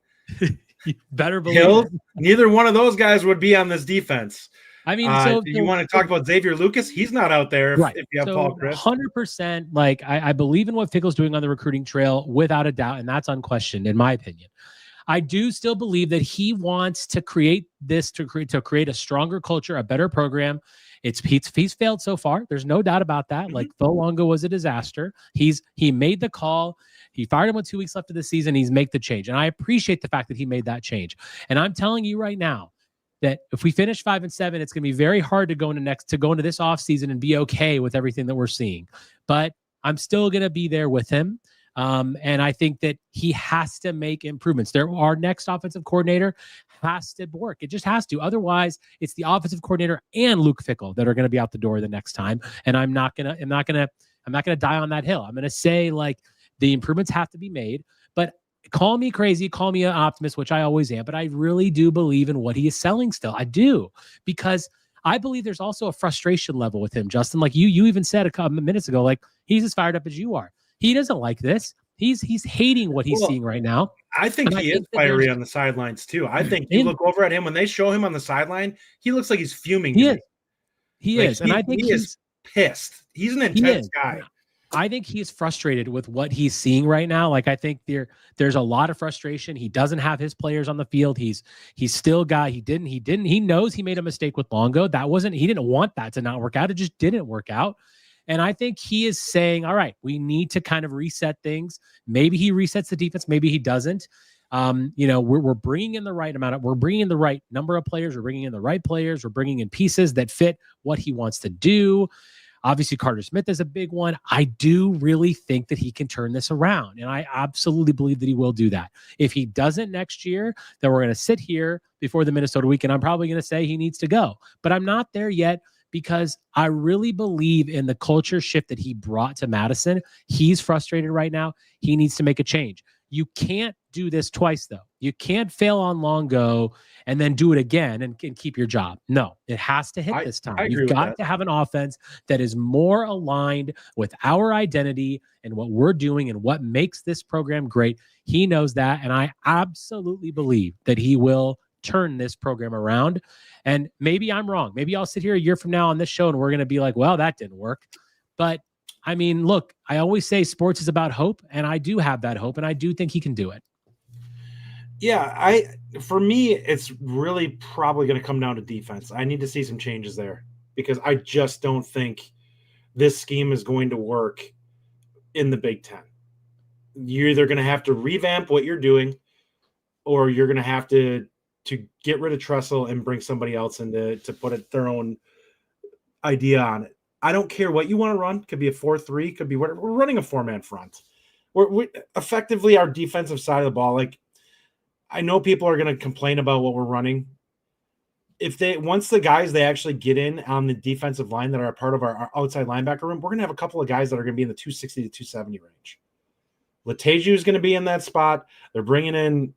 You better believe it. Neither one of those guys would be on this defense. I mean, you want to talk about Xavier Lucas? He's not out there if you have Paul Chryst. 100%. Like I believe in what Fickell's doing on the recruiting trail without a doubt, and that's unquestioned in my opinion. I do still believe that he wants to create a stronger culture, a better program. He's failed so far. There's no doubt about that. Like Phil Longo was a disaster. He made the call. He fired him with 2 weeks left of the season. He's made the change, and I appreciate the fact that he made that change. And I'm telling you right now that if we finish 5-7, it's going to be very hard to go into this offseason and be okay with everything that we're seeing. But I'm still going to be there with him. And I think that he has to make improvements. Our next offensive coordinator has to work. It just has to. Otherwise, it's the offensive coordinator and Luke Fickell that are going to be out the door the next time. And I'm not gonna die on that hill. I'm going to say the improvements have to be made, but call me crazy, call me an optimist, which I always am, but I really do believe in what he is selling still. I do, because I believe there's also a frustration level with him, Justin. Like you even said a couple minutes ago, like he's as fired up as you are. He doesn't like this. He's hating what he's seeing right now. I think he is fiery on the sidelines too. I think you look over at him when they show him on the sideline, he looks like he's fuming. He is. And I think he is pissed. He's an intense guy. I think he's frustrated with what he's seeing right now. Like, I think there's a lot of frustration. He doesn't have his players on the field. He's still got, he knows he made a mistake with Longo. He didn't want that to not work out. It just didn't work out. And I think he is saying, all right, we need to kind of reset things. Maybe he resets the defense. Maybe he doesn't. We're bringing in the right amount we're bringing in the right number of players. We're bringing in the right players. We're bringing in pieces that fit what he wants to do. Obviously, Carter Smith is a big one. I do really think that he can turn this around, and I absolutely believe that he will do that. If he doesn't next year, then we're going to sit here before the Minnesota week, and I'm probably going to say he needs to go. But I'm not there yet because I really believe in the culture shift that he brought to Madison. He's frustrated right now. He needs to make a change. You can't do this twice, though. You can't fail on Longo and then do it again and keep your job. No, it has to hit this time. You've got to have an offense that is more aligned with our identity and what we're doing and what makes this program great. He knows that, and I absolutely believe that he will turn this program around. And maybe I'm wrong. Maybe I'll sit here a year from now on this show and we're going to be like, well, that didn't work. But I mean, look, I always say sports is about hope, and I do have that hope, and I do think he can do it. Yeah, for me, it's really probably going to come down to defense. I need to see some changes there because I just don't think this scheme is going to work in the Big Ten. You're either going to have to revamp what you're doing, or you're going to have to get rid of Tressel and bring somebody else in to put their own idea on it. I don't care what you want to run. Could be a 4-3, could be whatever. We're running a 4-man front. We're effectively our defensive side of the ball. Like, I know people are going to complain about what we're running. Once the guys they actually get in on the defensive line that are a part of our outside linebacker room, we're going to have a couple of guys that are going to be in the 260 to 270 range. Leteju is going to be in that spot. They're bringing in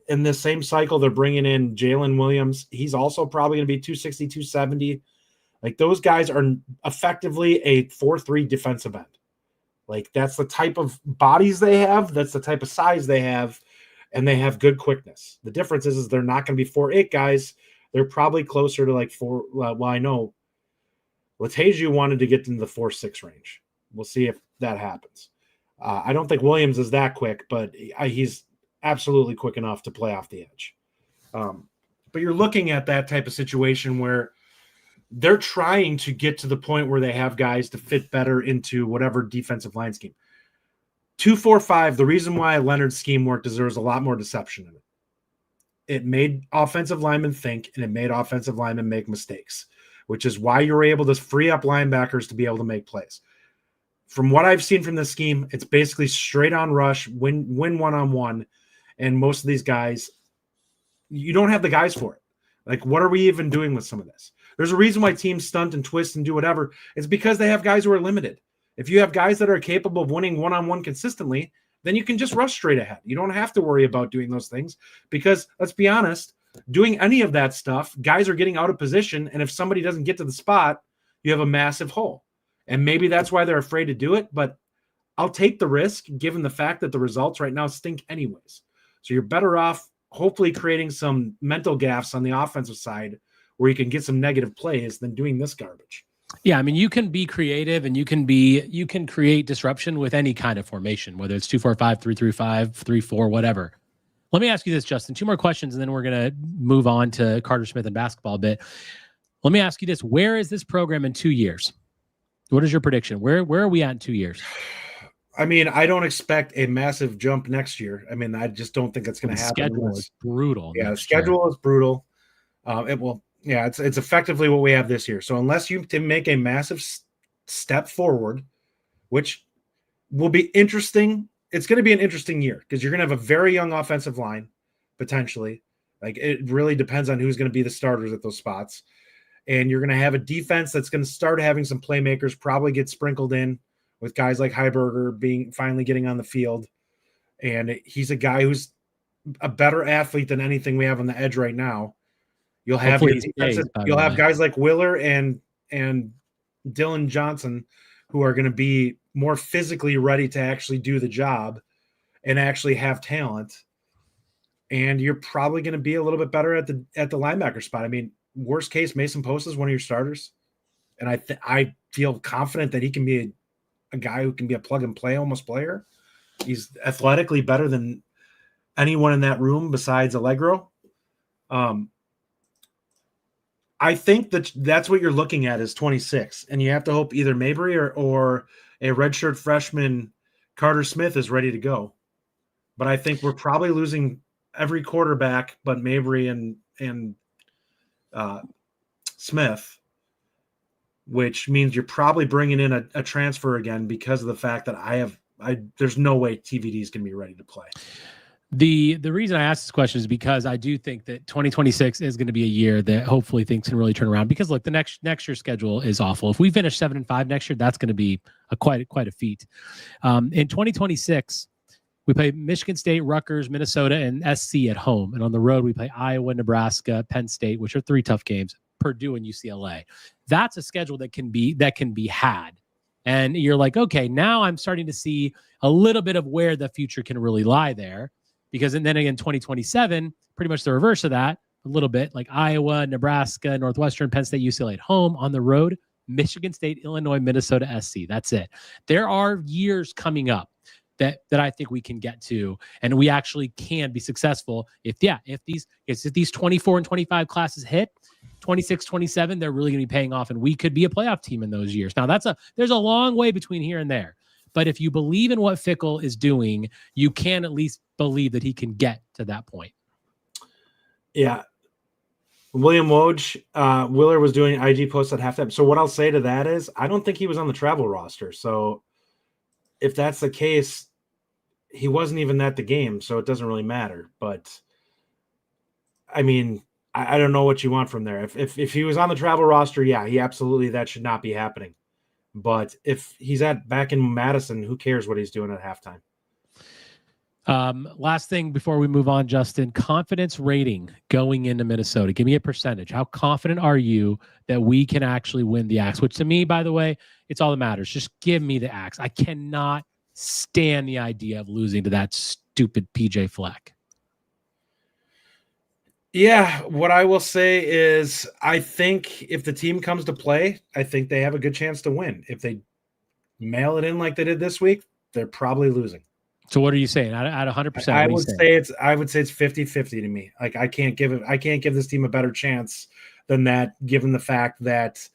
in this same cycle. They're bringing in Jalen Williams. He's also probably going to be 260, 270. Like, those guys are effectively a 4-3 defensive end. Like, that's the type of bodies they have. That's the type of size they have. And they have good quickness. The difference is they're not going to be 4-8 guys. They're probably closer to like 4. Well, I know Leteju wanted to get into the 4-6 range. We'll see if that happens. I don't think Williams is that quick, but he's absolutely quick enough to play off the edge. But you're looking at that type of situation where they're trying to get to the point where they have guys to fit better into whatever defensive line scheme. 2-4-5, the reason why Leonard's scheme worked is there was a lot more deception in it. It made offensive linemen think, and it made offensive linemen make mistakes, which is why you're able to free up linebackers to be able to make plays. From what I've seen from this scheme, it's basically straight on rush, win one-on-one, and most of these guys, you don't have the guys for it. Like, what are we even doing with some of this? There's a reason why teams stunt and twist and do whatever. It's because they have guys who are limited. If you have guys that are capable of winning one-on-one consistently, then you can just rush straight ahead. You don't have to worry about doing those things because, let's be honest, doing any of that stuff, guys are getting out of position, and if somebody doesn't get to the spot, you have a massive hole. And maybe that's why they're afraid to do it, but I'll take the risk given the fact that the results right now stink anyways. So you're better off hopefully creating some mental gaffes on the offensive side where you can get some negative plays than doing this garbage. Yeah, I mean, you can be creative and you can create disruption with any kind of formation, whether it's 2-4-5, 3-3-5, 3-4, whatever. Let me ask you this, Justin. 2 more questions, and then we're going to move on to Carter Smith and basketball a bit. Let me ask you this. Where is this program in 2 years? What is your prediction? Where are we at in 2 years? I mean, I don't expect a massive jump next year. I mean, I just don't think it's going to happen. The schedule is brutal. Yeah, the schedule is brutal. It's effectively what we have this year. So unless you can make a massive step forward, which will be interesting, it's going to be an interesting year because you're going to have a very young offensive line, potentially. Like, it really depends on who's going to be the starters at those spots. And you're going to have a defense that's going to start having some playmakers, probably get sprinkled in with guys like Heiberger finally getting on the field. And he's a guy who's a better athlete than anything we have on the edge right now. You'll have Hopefully your he stays, by the you'll have way. guys like Willer and Dylan Johnson who are going to be more physically ready to actually do the job and actually have talent. And you're probably going to be a little bit better at the linebacker spot. I mean, worst case, Mason Post is one of your starters, and I feel confident that he can be a guy who can be a plug and play almost player. He's athletically better than anyone in that room besides Allegro. I think that's what you're looking at is 26, and you have to hope either Mabry or a redshirt freshman Carter Smith is ready to go. But I think we're probably losing every quarterback but Mabry and Smith, which means you're probably bringing in a transfer again because of the fact that there's no way TVD is going to be ready to play. The reason I ask this question is because I do think that 2026 is going to be a year that hopefully things can really turn around. Because look, the next year's schedule is awful. If we finish 7-5 next year, that's going to be quite a feat. In 2026, we play Michigan State, Rutgers, Minnesota, and SC at home, and on the road we play Iowa, Nebraska, Penn State, which are 3 tough games. Purdue and UCLA. That's a schedule that can be had. And you're like, okay, now I'm starting to see a little bit of where the future can really lie there. Because and then again, 2027, pretty much the reverse of that, a little bit like Iowa, Nebraska, Northwestern, Penn State, UCLA at home. On the road, Michigan State, Illinois, Minnesota, SC. That's it. There are years coming up that I think we can get to, and we actually can be successful if these 24 and 25 classes hit, 26, 27, they're really going to be paying off, and we could be a playoff team in those years. Now there's a long way between here and there. But if you believe in what Fickell is doing, you can at least believe that he can get to that point. Yeah. William Woj, Willer was doing IG posts at halftime. So what I'll say to that is I don't think he was on the travel roster. So if that's the case, he wasn't even at the game, so it doesn't really matter. But, I mean, I don't know what you want from there. If he was on the travel roster, yeah, that should not be happening. But if he's back in Madison, who cares what he's doing at halftime? Last thing before we move on, Justin, confidence rating going into Minnesota. Give me a percentage. How confident are you that we can actually win the Axe? Which to me, by the way, it's all that matters. Just give me the Axe. I cannot stand the idea of losing to that stupid PJ Fleck. Yeah, what I will say is I think if the team comes to play, I think they have a good chance to win. If they mail it in like they did this week, they're probably losing. So what are you saying? At 100%? I would say it's 50-50 to me. Like I can't give this team a better chance than that, given the fact that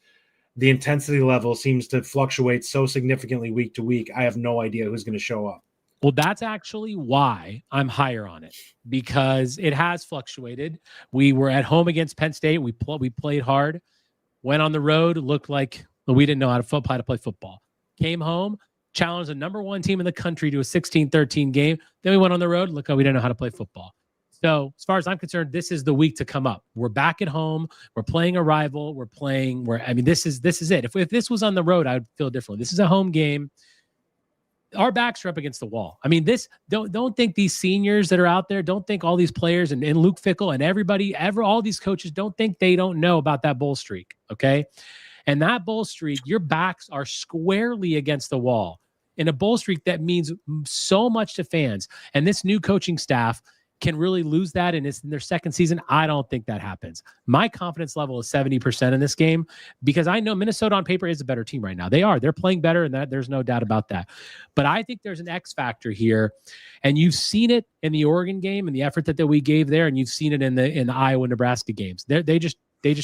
the intensity level seems to fluctuate so significantly week to week. I have no idea who's going to show up. Well, that's actually why I'm higher on it, because it has fluctuated. We were at home against Penn State. We played hard. Went on the road. Looked like we didn't know how to play football. Came home, challenged the number 1 team in the country to a 16-13 game. Then we went on the road. Look, we didn't know how to play football. So as far as I'm concerned, this is the week to come up. We're back at home. We're playing a rival. This is it. If this was on the road, I would feel differently. This is a home game. Our backs are up against the wall. I mean, don't think these seniors that are out there, don't think all these players and Luke Fickell and all these coaches don't think they don't know about that bowl streak. Okay. And that bowl streak, your backs are squarely against the wall in a bowl streak that means so much to fans. And this new coaching staff can really lose that in their second season. I don't think that happens. My confidence level is 70% in this game because I know Minnesota on paper is a better team right now. They're playing better, and there's no doubt about that. But I think there's an X factor here, and you've seen it in the Oregon game and the effort that we gave there, and you've seen it in the Iowa Nebraska games. They just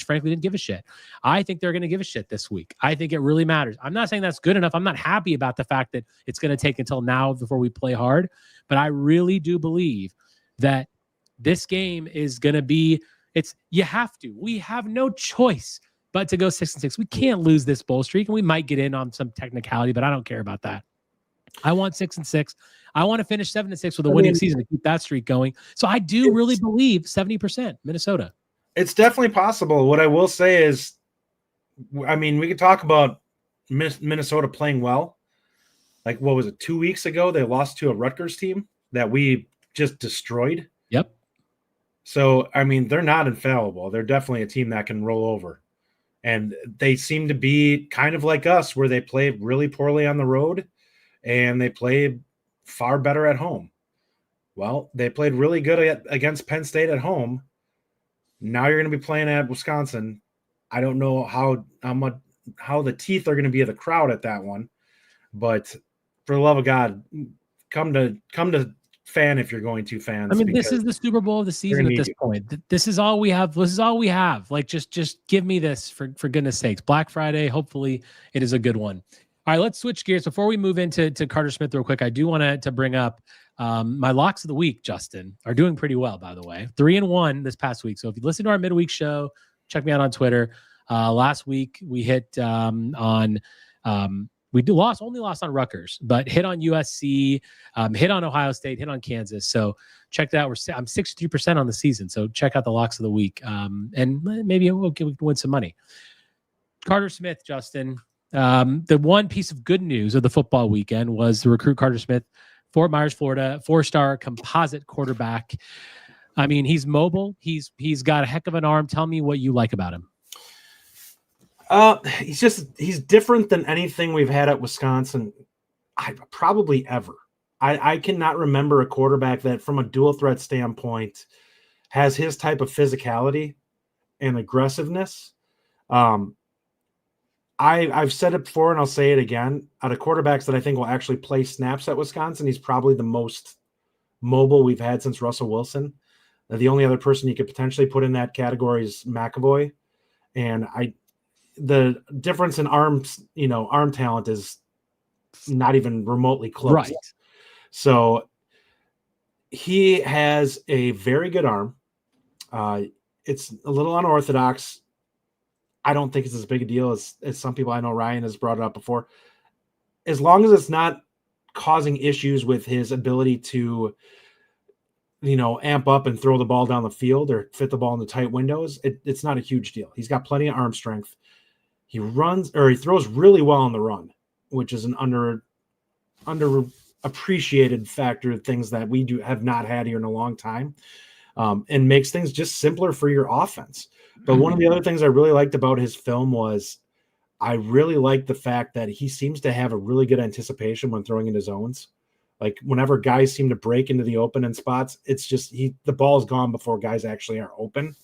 frankly didn't give a shit. I think they're going to give a shit this week. I think it really matters. I'm not saying that's good enough. I'm not happy about the fact that it's going to take until now before we play hard, but I really do believe that this game is going to be, you have to. We have no choice but to go 6-6. We can't lose this bowl streak, and we might get in on some technicality, but I don't care about that. I want 6-6. I want to finish 7-6 with a winning season to keep that streak going. So I do really believe 70% Minnesota. It's definitely possible. What I will say is, I mean, we could talk about Minnesota playing well. Like, what was it, 2 weeks ago? They lost to a Rutgers team that we just destroyed. Yep. So, I mean, they're not infallible. They're definitely a team that can roll over. And they seem to be kind of like us, where they play really poorly on the road and they play far better at home. Well, they played really good against Penn State at home. Now you're going to be playing at Wisconsin. I don't know how the teeth are going to be of the crowd at that one, but for the love of God, come to fan if you're going to, fans. I mean, this is the Super Bowl of the season at this point. This is all we have. This is all we have. Like, just give me this for goodness sakes. Black Friday. Hopefully, it is a good one. All right, let's switch gears before we move into Carter Smith real quick. I do want to bring up my locks of the week. Justin, are doing pretty well, by the way. 3-1 this past week. So if you listen to our midweek show, check me out on Twitter. Last week we hit only lost on Rutgers, but hit on USC, hit on Ohio State, hit on Kansas. So check that out. I'm 63% on the season. So check out the locks of the week. And maybe we can win some money. Carter Smith, Justin. The one piece of good news of the football weekend was the recruit Carter Smith, Fort Myers, Florida, 4-star composite quarterback. I mean, he's mobile. He's got a heck of an arm. Tell me what you like about him. He's different than anything we've had at Wisconsin, probably ever. I cannot remember a quarterback that, from a dual threat standpoint, has his type of physicality and aggressiveness. I've said it before and I'll say it again. Out of quarterbacks that I think will actually play snaps at Wisconsin, he's probably the most mobile we've had since Russell Wilson. The only other person you could potentially put in that category is McAvoy. And the difference in arm talent is not even remotely close. Right. So he has a very good arm. It's a little unorthodox. I don't think it's as big a deal as some people. I know Ryan has brought it up before. As long as it's not causing issues with his ability to, amp up and throw the ball down the field or fit the ball in the tight windows, it's not a huge deal. He's got plenty of arm strength. He throws really well on the run, which is an underappreciated factor of things that we have not had here in a long time, and makes things just simpler for your offense. But one of the other things I really liked about his film was I really liked the fact that he seems to have a really good anticipation when throwing into zones. Like whenever guys seem to break into the open in spots, it's just the ball's gone before guys actually are open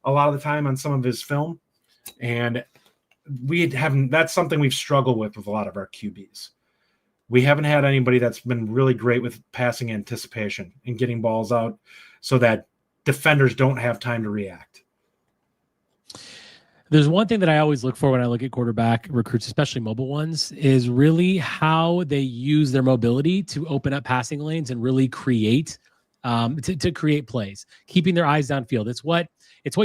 a lot of the time on some of his film. And that's something we've struggled with a lot of our QBs. We haven't had anybody that's been really great with passing anticipation and getting balls out so that defenders don't have time to react. There's one thing that I always look for when I look at quarterback recruits, especially mobile ones, is really how they use their mobility to open up passing lanes and really create to create plays, keeping their eyes downfield. It's what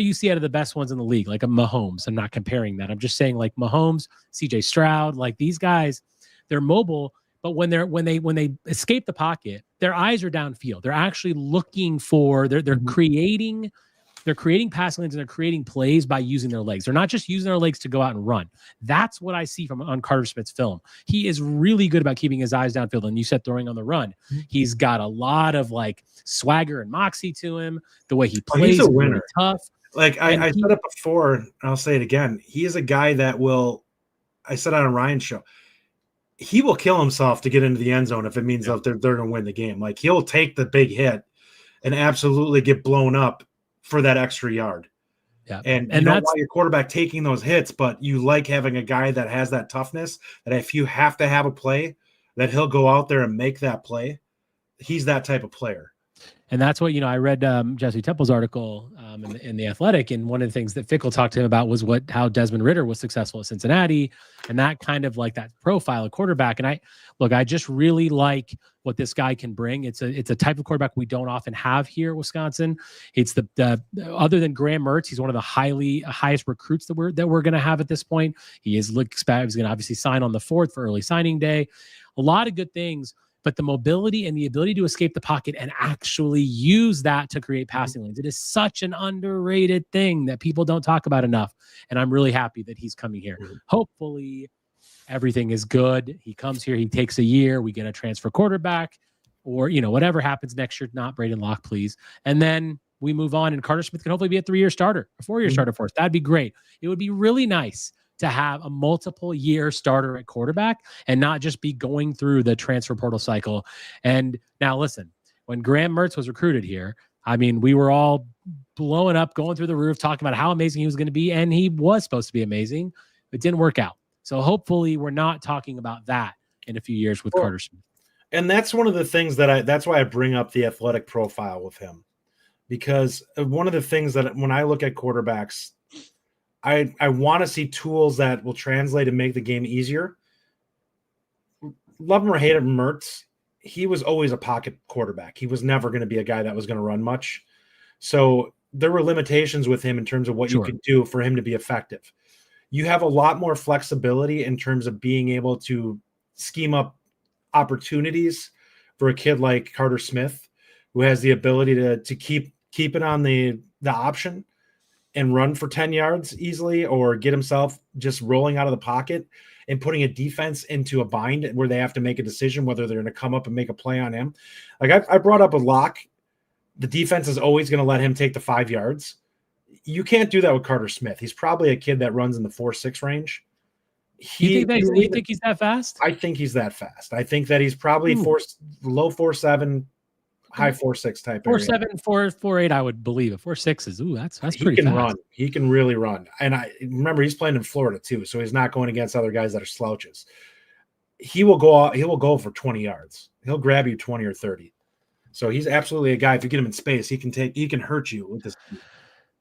you see out of the best ones in the league, like a Mahomes. I'm not comparing that. I'm just saying like Mahomes, CJ Stroud, like these guys, they're mobile, but when they escape the pocket, their eyes are downfield. They're actually looking for they're creating passing lanes and they're creating plays by using their legs. They're not just using their legs to go out and run. That's what I see on Carter Smith's film. He is really good about keeping his eyes downfield. And you said throwing on the run. He's got a lot of like swagger and moxie to him. The way he plays, he's a winner. Really tough. Like I said it before, and I'll say it again. He is a guy that I said on a Ryan show, he will kill himself to get into the end zone if it means that they're going to win the game. Like he'll take the big hit and absolutely get blown up for that extra yard. Yeah. And you don't want your quarterback taking those hits, but you like having a guy that has that toughness, that if you have to have a play, that he'll go out there and make that play. He's that type of player. And that's what, I read Jesse Temple's article in The Athletic, and one of the things that Fickell talked to him about was how Desmond Ridder was successful at Cincinnati, and that kind of like that profile of quarterback. And I just really like what this guy can bring. It's a type of quarterback we don't often have here at Wisconsin. It's the other than Graham Mertz, he's one of the highest recruits that we're going to have at this point. He's going to obviously sign on the 4th for early signing day. A lot of good things. But the mobility and the ability to escape the pocket and actually use that to create passing lanes, it is such an underrated thing that people don't talk about enough. And I'm really happy that he's coming here. Hopefully everything is good. He comes here, he takes a year, we get a transfer quarterback, or, whatever happens next year, not Braden Locke, please. And then we move on and Carter Smith can hopefully be a 3-year starter, a 4-year starter for us. That'd be great. It would be really nice to have a multiple year starter at quarterback and not just be going through the transfer portal cycle. And now listen, when Graham Mertz was recruited here, I mean, we were all blowing up, going through the roof, talking about how amazing he was going to be. And he was supposed to be amazing. It didn't work out. So hopefully we're not talking about that in a few years with Carter Smith. And that's one of the things that's why I bring up the athletic profile with him, because one of the things that when I look at quarterbacks, I want to see tools that will translate and make the game easier. Love him or hate him, Mertz, he was always a pocket quarterback. He was never going to be a guy that was going to run much. So there were limitations with him in terms of what you could do for him to be effective. You have a lot more flexibility in terms of being able to scheme up opportunities for a kid like Carter Smith, who has the ability to keep it on the option and run for 10 yards easily, or get himself just rolling out of the pocket and putting a defense into a bind where they have to make a decision whether they're going to come up and make a play on him. Like I brought up a lock. The defense is always going to let him take the 5 yards. You can't do that with Carter Smith. He's probably a kid that runs in the 4.6 range. You think he's that fast? I think he's that fast. I think that he's probably low 4.7, high 4.6 type. 4.7, 4.8, I would believe it. 4.6 is that's pretty he can fast. Run. He can really run. And I remember he's playing in Florida too, so he's not going against other guys that are slouches. He will go for 20 yards. He'll grab you 20 or 30. So he's absolutely a guy. If you get him in space, he can hurt you with this.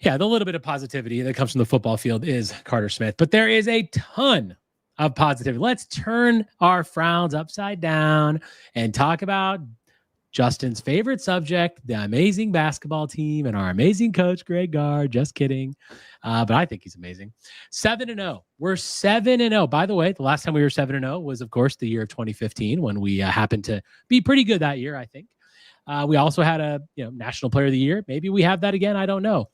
Yeah, the little bit of positivity that comes from the football field is Carter Smith, but there is a ton of positivity. Let's turn our frowns upside down and talk about Justin's favorite subject, the amazing basketball team and our amazing coach, Greg Gard. Just kidding. But I think he's amazing. 7-0. We're 7-0. By the way, the last time we were 7-0 was, of course, the year of 2015 when we happened to be pretty good that year, I think. We also had a National Player of the Year. Maybe we have that again. I don't know.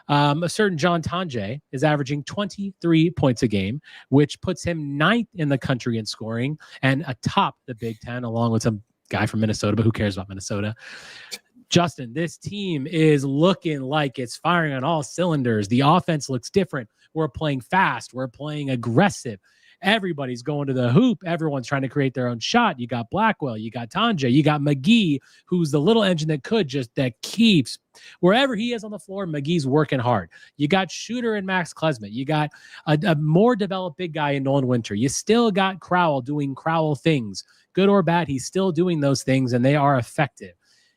A certain John Tonje is averaging 23 points a game, which puts him 9th in the country in scoring and atop the Big Ten, along with some guy from Minnesota, but who cares about Minnesota? Justin, this team is looking like it's firing on all cylinders. The offense looks different. We're playing fast. We're playing aggressive. Everybody's going to the hoop. Everyone's trying to create their own shot. You got Blackwell, you got Tonje, you got McGee, who's the little engine that keeps wherever he is on the floor. McGee's working hard. You got Shooter and Max Klesmit. You got a more developed big guy in Nolan Winter. You still got Crowell doing Crowell things, good or bad. He's still doing those things, and they are effective.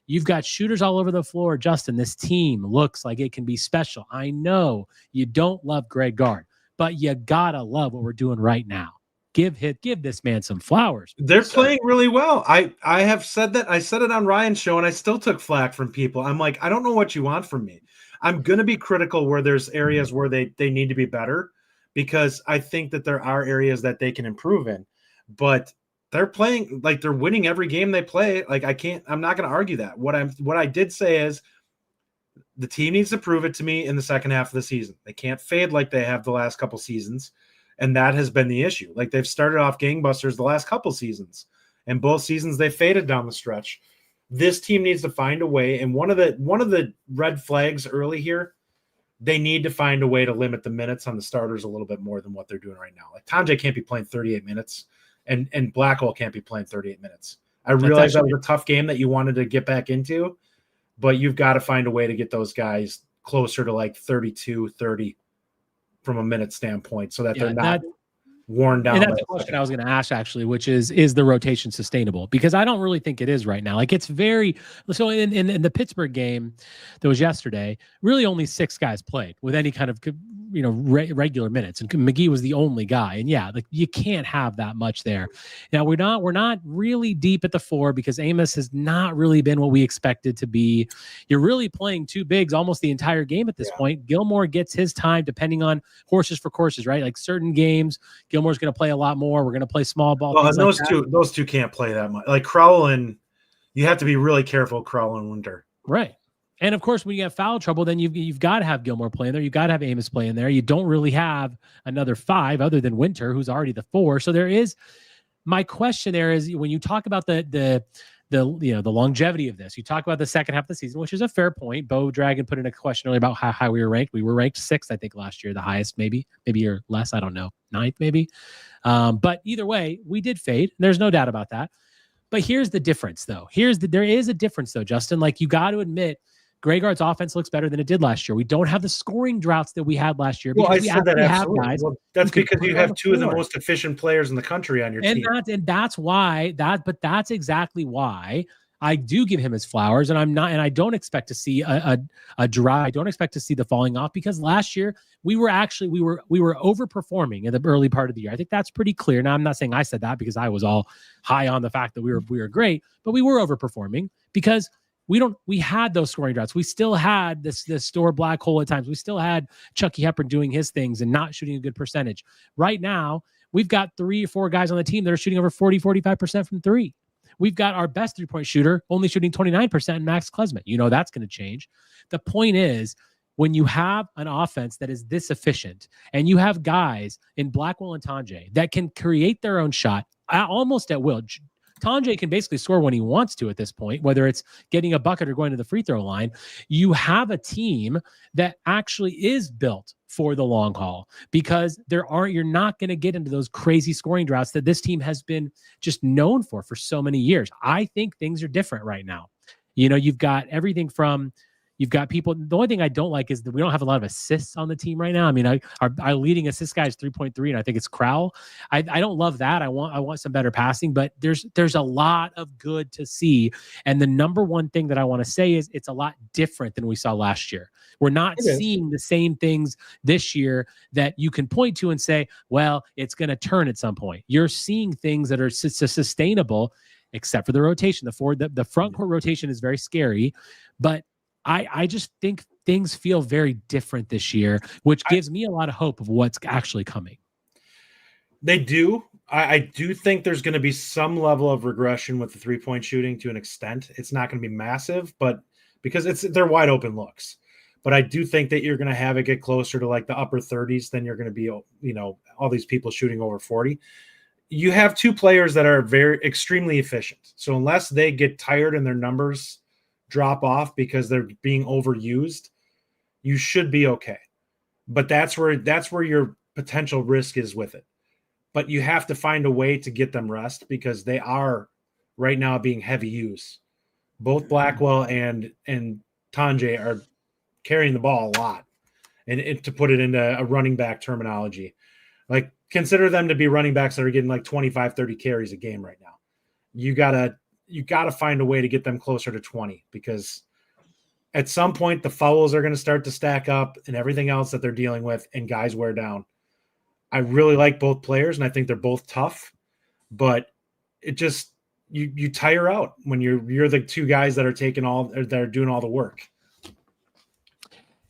You've got shooters all over the floor. Justin, this team looks like it can be special. I know you don't love Greg Gard, but you gotta love what we're doing right now. Give this man some flowers. They're playing really well. I have said that. I said it on Ryan's show, and I still took flack from people. I'm like, I don't know what you want from me. I'm going to be critical where there's areas where they need to be better, because I think that there are areas that they can improve in. But they're playing like they're winning every game they play. Like I'm not going to argue that. What I did say is the team needs to prove it to me in the second half of the season. They can't fade like they have the last couple seasons. And that has been the issue. Like they've started off gangbusters the last couple seasons, and both seasons they faded down the stretch. This team needs to find a way. And one of the red flags early here, they need to find a way to limit the minutes on the starters a little bit more than what they're doing right now. Like Tonje can't be playing 38 minutes, and Blackwell can't be playing 38 minutes. I realize that was a tough game that you wanted to get back into, but you've got to find a way to get those guys closer to like 32, 30 from a minute standpoint, so that they're not worn down. And that's the question I was going to ask, actually, which is the rotation sustainable? Because I don't really think it is right now. Like it's very so in the Pittsburgh game that was yesterday, really only 6 guys played with any kind of regular minutes, and McGee was the only guy. And yeah, like you can't have that much there. Now we're not really deep at the 4 because Amos has not really been what we expected to be. You're really playing 2 bigs almost the entire game at this point. Gilmore gets his time depending on horses for courses, right? Like certain games, Gilmore's going to play a lot more. We're going to play small ball. Well, and those two can't play that much. Like Crowell, and you have to be really careful. Crowell and Winter, right? And of course, when you have foul trouble, then you've got to have Gilmore playing there. You've got to have Amos playing there. You don't really have another 5 other than Winter, who's already the 4. So there is my question there is when you talk about the the longevity of this. You talk about the second half of the season, which is a fair point. Bo Dragon put in a question earlier about how high we were ranked. We were ranked 6th, I think, last year, the highest, maybe or less. I don't know, 9th, maybe. But either way, we did fade. There's no doubt about that. But here's the difference, though. There is a difference, though, Justin. Like, you got to admit, Greg Gard's offense looks better than it did last year. We don't have the scoring droughts that we had last year. Well, I we said that absolutely. Guys that's because you have 2 of the most efficient players in the country on your team. But that's exactly why I do give him his flowers, and I don't expect to see a dry. I don't expect to see the falling off, because last year we were overperforming in the early part of the year. I think that's pretty clear. Now, I'm not saying I said that because I was all high on the fact that we were great, but we were overperforming because we had those scoring droughts. We still had this store black hole at times. We still had Chucky Hepburn doing his things and not shooting a good percentage. Right now, we've got 3 or 4 guys on the team that are shooting over 45% from 3. We've got our best 3-point shooter only shooting 29%, Max Klesmit. That's going to change. The point is, when you have an offense that is this efficient and you have guys in Blackwell and Tonje that can create their own shot almost at will. Tonje can basically score when he wants to at this point, whether it's getting a bucket or going to the free throw line. You have a team that actually is built for the long haul, because you're not going to get into those crazy scoring droughts that this team has been just known for so many years. I think things are different right now. You've got everything from, you've got people. The only thing I don't like is that we don't have a lot of assists on the team right now. I mean, our leading assist guy is 3.3, and I think it's Crowell. I don't love that. I want some better passing, but there's a lot of good to see. And the number one thing that I want to say is it's a lot different than we saw last year. We're not seeing the same things this year that you can point to and say, well, it's going to turn at some point. You're seeing things that are sustainable, except for the rotation. The front court rotation is very scary, but I just think things feel very different this year, which gives me a lot of hope of what's actually coming. They do. I do think there's going to be some level of regression with the 3-point shooting to an extent. It's not going to be massive, but because they're wide open looks. But I do think that you're going to have it get closer to like the upper 30s than you're going to be, all these people shooting over 40. You have 2 players that are extremely efficient. So unless they get tired and their numbers drop off because they're being overused, you should be okay. But that's where your potential risk is with it. But you have to find a way to get them rest, because they are right now being heavy use. Both Blackwell and Tonje are carrying the ball a lot. And to put it into a running back terminology, like, consider them to be running backs that are getting like 25, 30 carries a game right now. You gotta find a way to get them closer to 20, because at some point the fouls are going to start to stack up and everything else that they're dealing with, and guys wear down. I really like both players, and I think they're both tough, but it just, you tire out when you're the 2 guys that are doing all the work.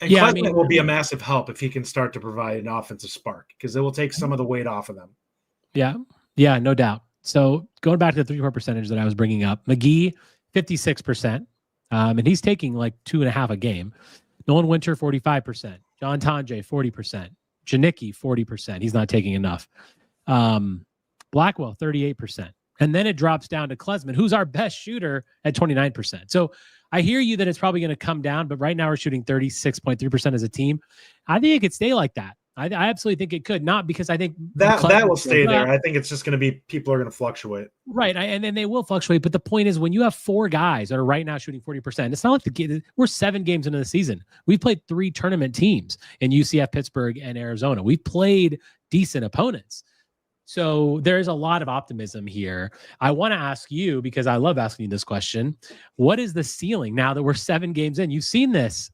And Klesmit will be a massive help if he can start to provide an offensive spark, because it will take some of the weight off of them. Yeah, no doubt. So going back to the 3-point percentage that I was bringing up, McGee, 56%. And he's taking like 2.5 a game. Nolan Winter, 45%. John Tonje, 40%. Janicki, 40%. He's not taking enough. Blackwell, 38%. And then it drops down to Klesmit, who's our best shooter, at 29%. So I hear you that it's probably going to come down, but right now we're shooting 36.3% as a team. I think it could stay like that. I absolutely think it could, not because I think that will stay there. I think it's just going to be, people are going to fluctuate. Right. And then they will fluctuate. But the point is, when you have 4 guys that are right now shooting 40%, it's not like we're 7 games into the season. We've played 3 tournament teams in UCF, Pittsburgh, and Arizona. We've played decent opponents. So there's a lot of optimism here. I want to ask you, because I love asking you this question, what is the ceiling now that we're 7 games in? You've seen this.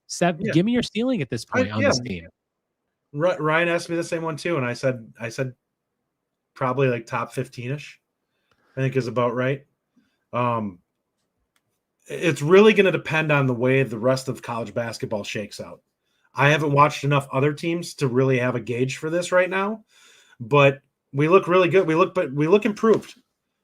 Give me your ceiling at this point on this team. Ryan asked me the same one too, and I said probably like top 15-ish. I think is about right. It's really going to depend on the way the rest of college basketball shakes out. I haven't watched enough other teams to really have a gauge for this right now, but we look really good. We look improved,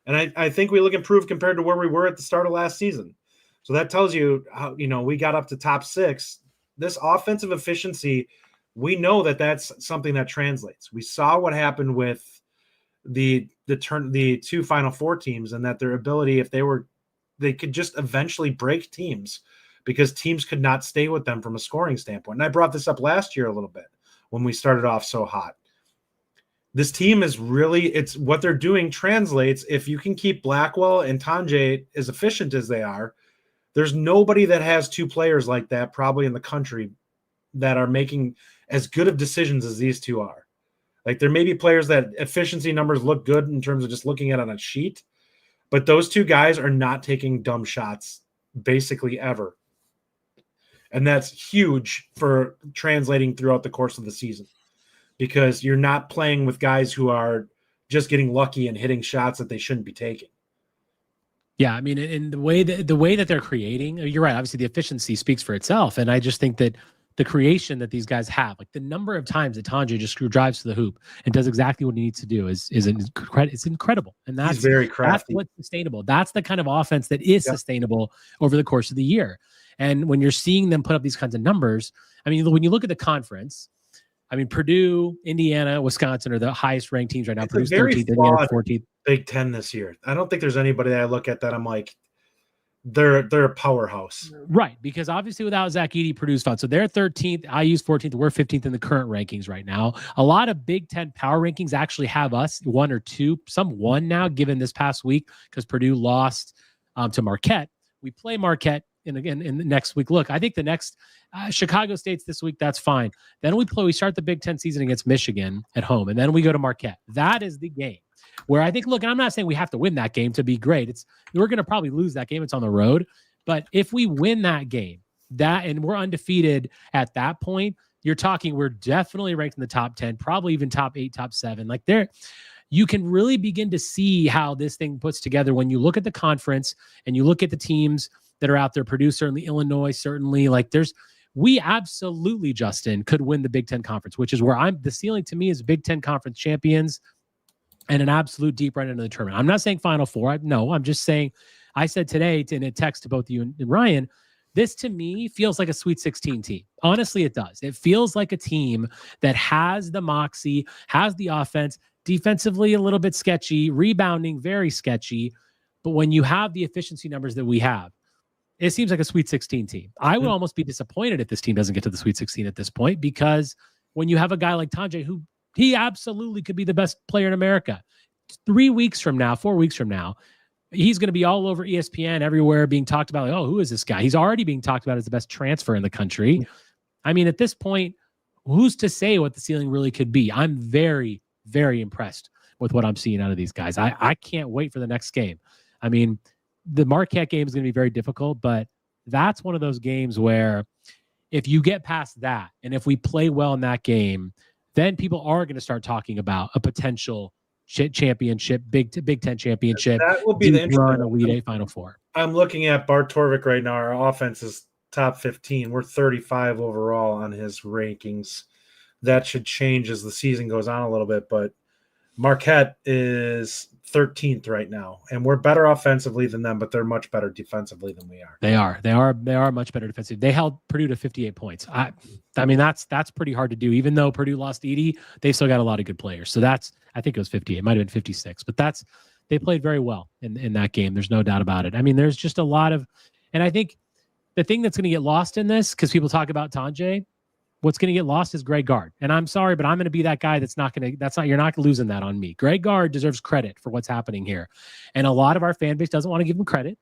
and I think we look improved compared to where we were at the start of last season. So that tells you how, we got up to top 6. This offensive efficiency, we know that that's something that translates. We saw what happened with the 2 Final Four teams, and that their ability, if they were they could just eventually break teams because teams could not stay with them from a scoring standpoint. And I brought this up last year a little bit when we started off so hot. This team is really, it's what they're doing translates. If you can keep Blackwell and Tonje as efficient as they are, there's nobody that has two players like that probably in the country that are making as good of decisions as these two are. Like there may be players that efficiency numbers look good in terms of just looking at it on a sheet, but those two guys are not taking dumb shots basically ever. And that's huge for translating throughout the course of the season because you're not playing with guys who are just getting lucky and hitting shots that they shouldn't be taking. Yeah, I mean, in the way that they're creating, you're right. Obviously, the efficiency speaks for itself, and I just think that the creation that these guys have, like the number of times that Tonje just drives to the hoop and does exactly what he needs to do is it's incredible, and that's He's very crafty. That's what's sustainable. That's the kind of offense that is sustainable over the course of the year. And when you're seeing them put up these kinds of numbers, I mean, when you look at the conference, I mean, Purdue, Indiana, Wisconsin are the highest ranked teams right now. Purdue's 13th, Indiana's 14th. Big Ten this year. I don't think there's anybody that I look at that I'm like, they're a powerhouse. Right, because obviously without Zach Edey, Purdue's fun. So they're 13th, IU's 14th, we're 15th in the current rankings right now. A lot of Big Ten power rankings actually have us 1 or 2, some 1 now, given this past week because Purdue lost to Marquette. We play Marquette in the next week. Look, I think the next Chicago State's this week. That's fine. Then we start the Big Ten season against Michigan at home, and then we go to Marquette. That is the game where I think. Look, I'm not saying we have to win that game to be great. We're going to probably lose that game. It's on the road, but if we win that game, and we're undefeated at that point, you're talking. We're definitely ranked in the top 10, probably even top 8, top 7. Like there. You can really begin to see how this thing puts together when you look at the conference and you look at the teams that are out there. Purdue, certainly, Illinois, certainly. Like we absolutely, Justin, could win the Big Ten Conference, which is where the ceiling to me is Big Ten Conference champions and an absolute deep run into the tournament. I'm not saying Final Four. No, I'm just saying, I said today in a text to both you and Ryan, this to me feels like a Sweet 16 team. Honestly, it does. It feels like a team that has the moxie, has the offense, defensively a little bit sketchy, rebounding very sketchy. But when you have the efficiency numbers that we have, it seems like a Sweet 16 team. I would almost be disappointed if this team doesn't get to the Sweet 16 at this point, because when you have a guy like Tonje, who he absolutely could be the best player in America, 4 weeks from now, he's going to be all over ESPN everywhere being talked about. Like, oh, who is this guy? He's already being talked about as the best transfer in the country. I mean, at this point, who's to say what the ceiling really could be? I'm very, very impressed with what I'm seeing out of these guys. I can't wait for the next game. I mean, the Marquette game is going to be very difficult, but that's one of those games where if you get past that and if we play well in that game, then people are going to start talking about a potential championship, Big Ten championship. That will be the run, Elite Eight, Final Four. I'm looking at Bart Torvik right now. Our offense is top 15. We're 35 overall on his rankings. That should change as the season goes on a little bit, but Marquette is 13th right now, and we're better offensively than them, but they're much better defensively than we are. They are much better defensively. They held Purdue to 58 points. I mean, that's pretty hard to do. Even though Purdue lost Edey, they've still got a lot of good players. So I think it was 58. It might have been 56, but they played very well in that game. There's no doubt about it. I mean, there's just a lot of, and I think the thing that's going to get lost in this, because people talk about Tonje, what's going to get lost is Greg Gard. And I'm sorry, but I'm going to be that guy you're not losing that on me. Greg Gard deserves credit for what's happening here. And a lot of our fan base doesn't want to give him credit.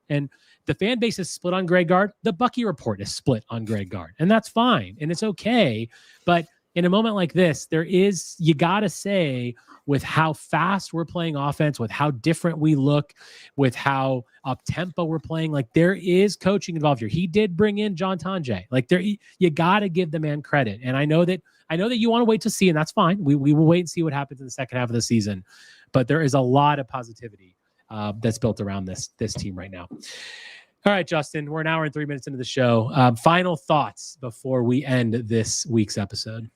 And the fan base is split on Greg Gard. The Bucky Report is split on Greg Gard. And that's fine. And it's okay. But in a moment like this, you got to say, with how fast we're playing offense, with how different we look, with how up-tempo we're playing, like there is coaching involved here. He did bring in John Tonje. Like you got to give the man credit. And I know that you want to wait to see, and that's fine. We will wait and see what happens in the second half of the season. But there is a lot of positivity that's built around this team right now. All right, Justin, we're an hour and 3 minutes into the show. Final thoughts before we end this week's episode.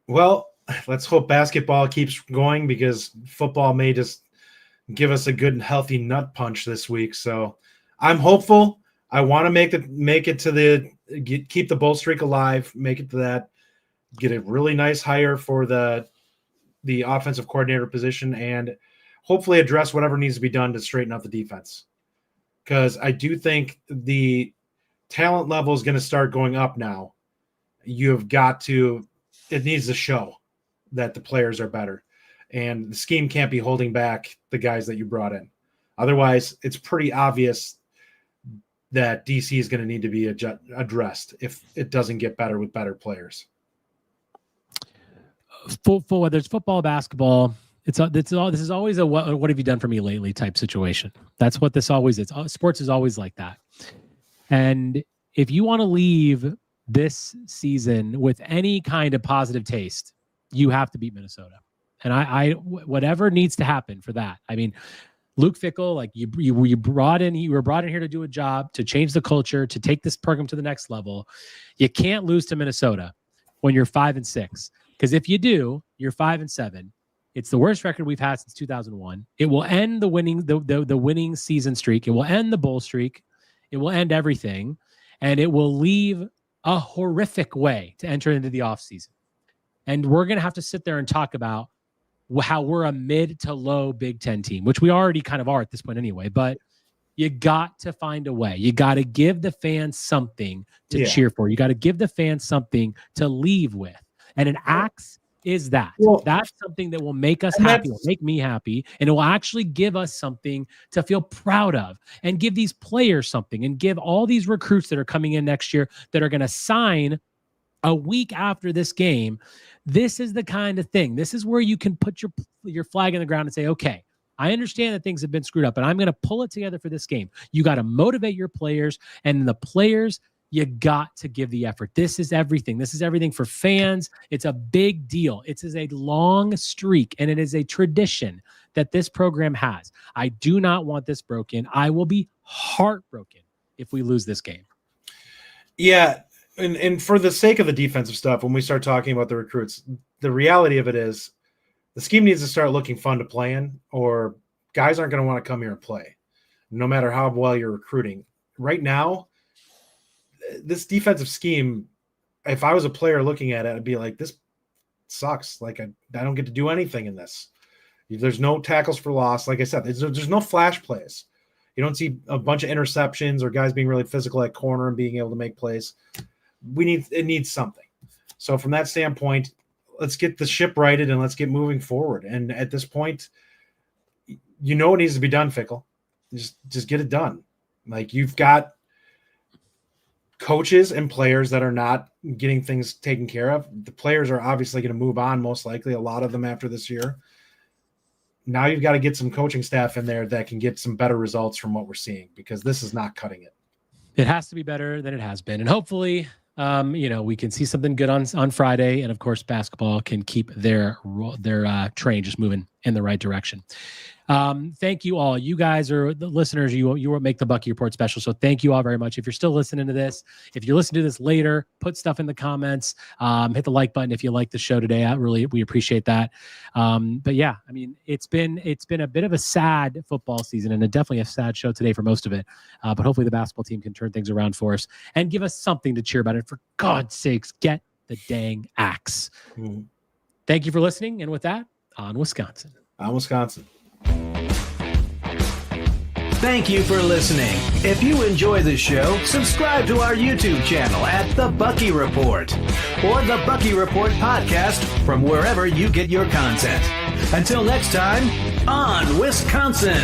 Well, let's hope basketball keeps going, because football may just give us a good and healthy nut punch this week. So I'm hopeful. I want to keep the bowl streak alive, make it to that, get a really nice hire for the offensive coordinator position, and hopefully address whatever needs to be done to straighten out the defense. Because I do think the talent level is going to start going up now. It needs to show that the players are better. And the scheme can't be holding back the guys that you brought in. Otherwise, it's pretty obvious that DC is going to need to be addressed if it doesn't get better with better players. Whether it's football, basketball, this is always a what have you done for me lately type situation. That's what this always is. Sports is always like that. And if you want to leave this season with any kind of positive taste, you have to beat Minnesota. And I whatever needs to happen for that. I mean, Luke Fickell, like you were brought in here to do a job, to change the culture, to take this program to the next level. You can't lose to Minnesota when you're 5-6, because if you do, you're 5-7. It's the worst record we've had since 2001. It will end the winning season streak. It will end the bowl streak. It will end everything, and it will leave a horrific way to enter into the offseason. And we're going to have to sit there and talk about how we're a mid to low Big Ten team, which we already kind of are at this point anyway, but you got to find a way. You got to give the fans something to cheer for. You got to give the fans something to leave with. And an axe is that. Well, that's something that will make us happy, will make me happy, and it will actually give us something to feel proud of, and give these players something, and give all these recruits that are coming in next year that are going to sign a week after this game. This is the kind of thing. This is where you can put your flag in the ground and say, okay, I understand that things have been screwed up, but I'm going to pull it together for this game. You got to motivate your players, and the players, you got to give the effort. This is everything. This is everything for fans. It's a big deal. It is a long streak, and it is a tradition that this program has. I do not want this broken. I will be heartbroken if we lose this game. Yeah. And for the sake of the defensive stuff, when we start talking about the recruits, the reality of it is the scheme needs to start looking fun to play in, or guys aren't going to want to come here and play, no matter how well you're recruiting. Right now, this defensive scheme, if I was a player looking at it, I'd be like, this sucks. Like, I don't get to do anything in this. There's no tackles for loss. Like I said, there's no flash plays. You don't see a bunch of interceptions or guys being really physical at corner and being able to make plays. It needs something. So from that standpoint, let's get the ship righted and let's get moving forward. And at this point, it needs to be done, Fickell. Just get it done. Like, you've got coaches and players that are not getting things taken care of. The players are obviously going to move on, most likely, a lot of them after this year. Now you've got to get some coaching staff in there that can get some better results from what we're seeing, because this is not cutting it. It has to be better than it has been. And hopefully, we can see something good on Friday. And of course, basketball can keep their train just moving in the right direction. Thank you all. You guys are the listeners. You make the Bucky Report special. So thank you all very much. If you're still listening to this, if you're listening to this later, put stuff in the comments, hit the like button if you like the show today. We appreciate that. But yeah, I mean, it's been a bit of a sad football season, and definitely a sad show today for most of it. But hopefully the basketball team can turn things around for us and give us something to cheer about. And for God's sakes, get the dang axe. Thank you for listening. And with that, on Wisconsin. Thank you for listening. If you enjoy the show, subscribe to our YouTube channel at The Bucky Report or The Bucky Report Podcast from wherever you get your content. Until next time, on Wisconsin.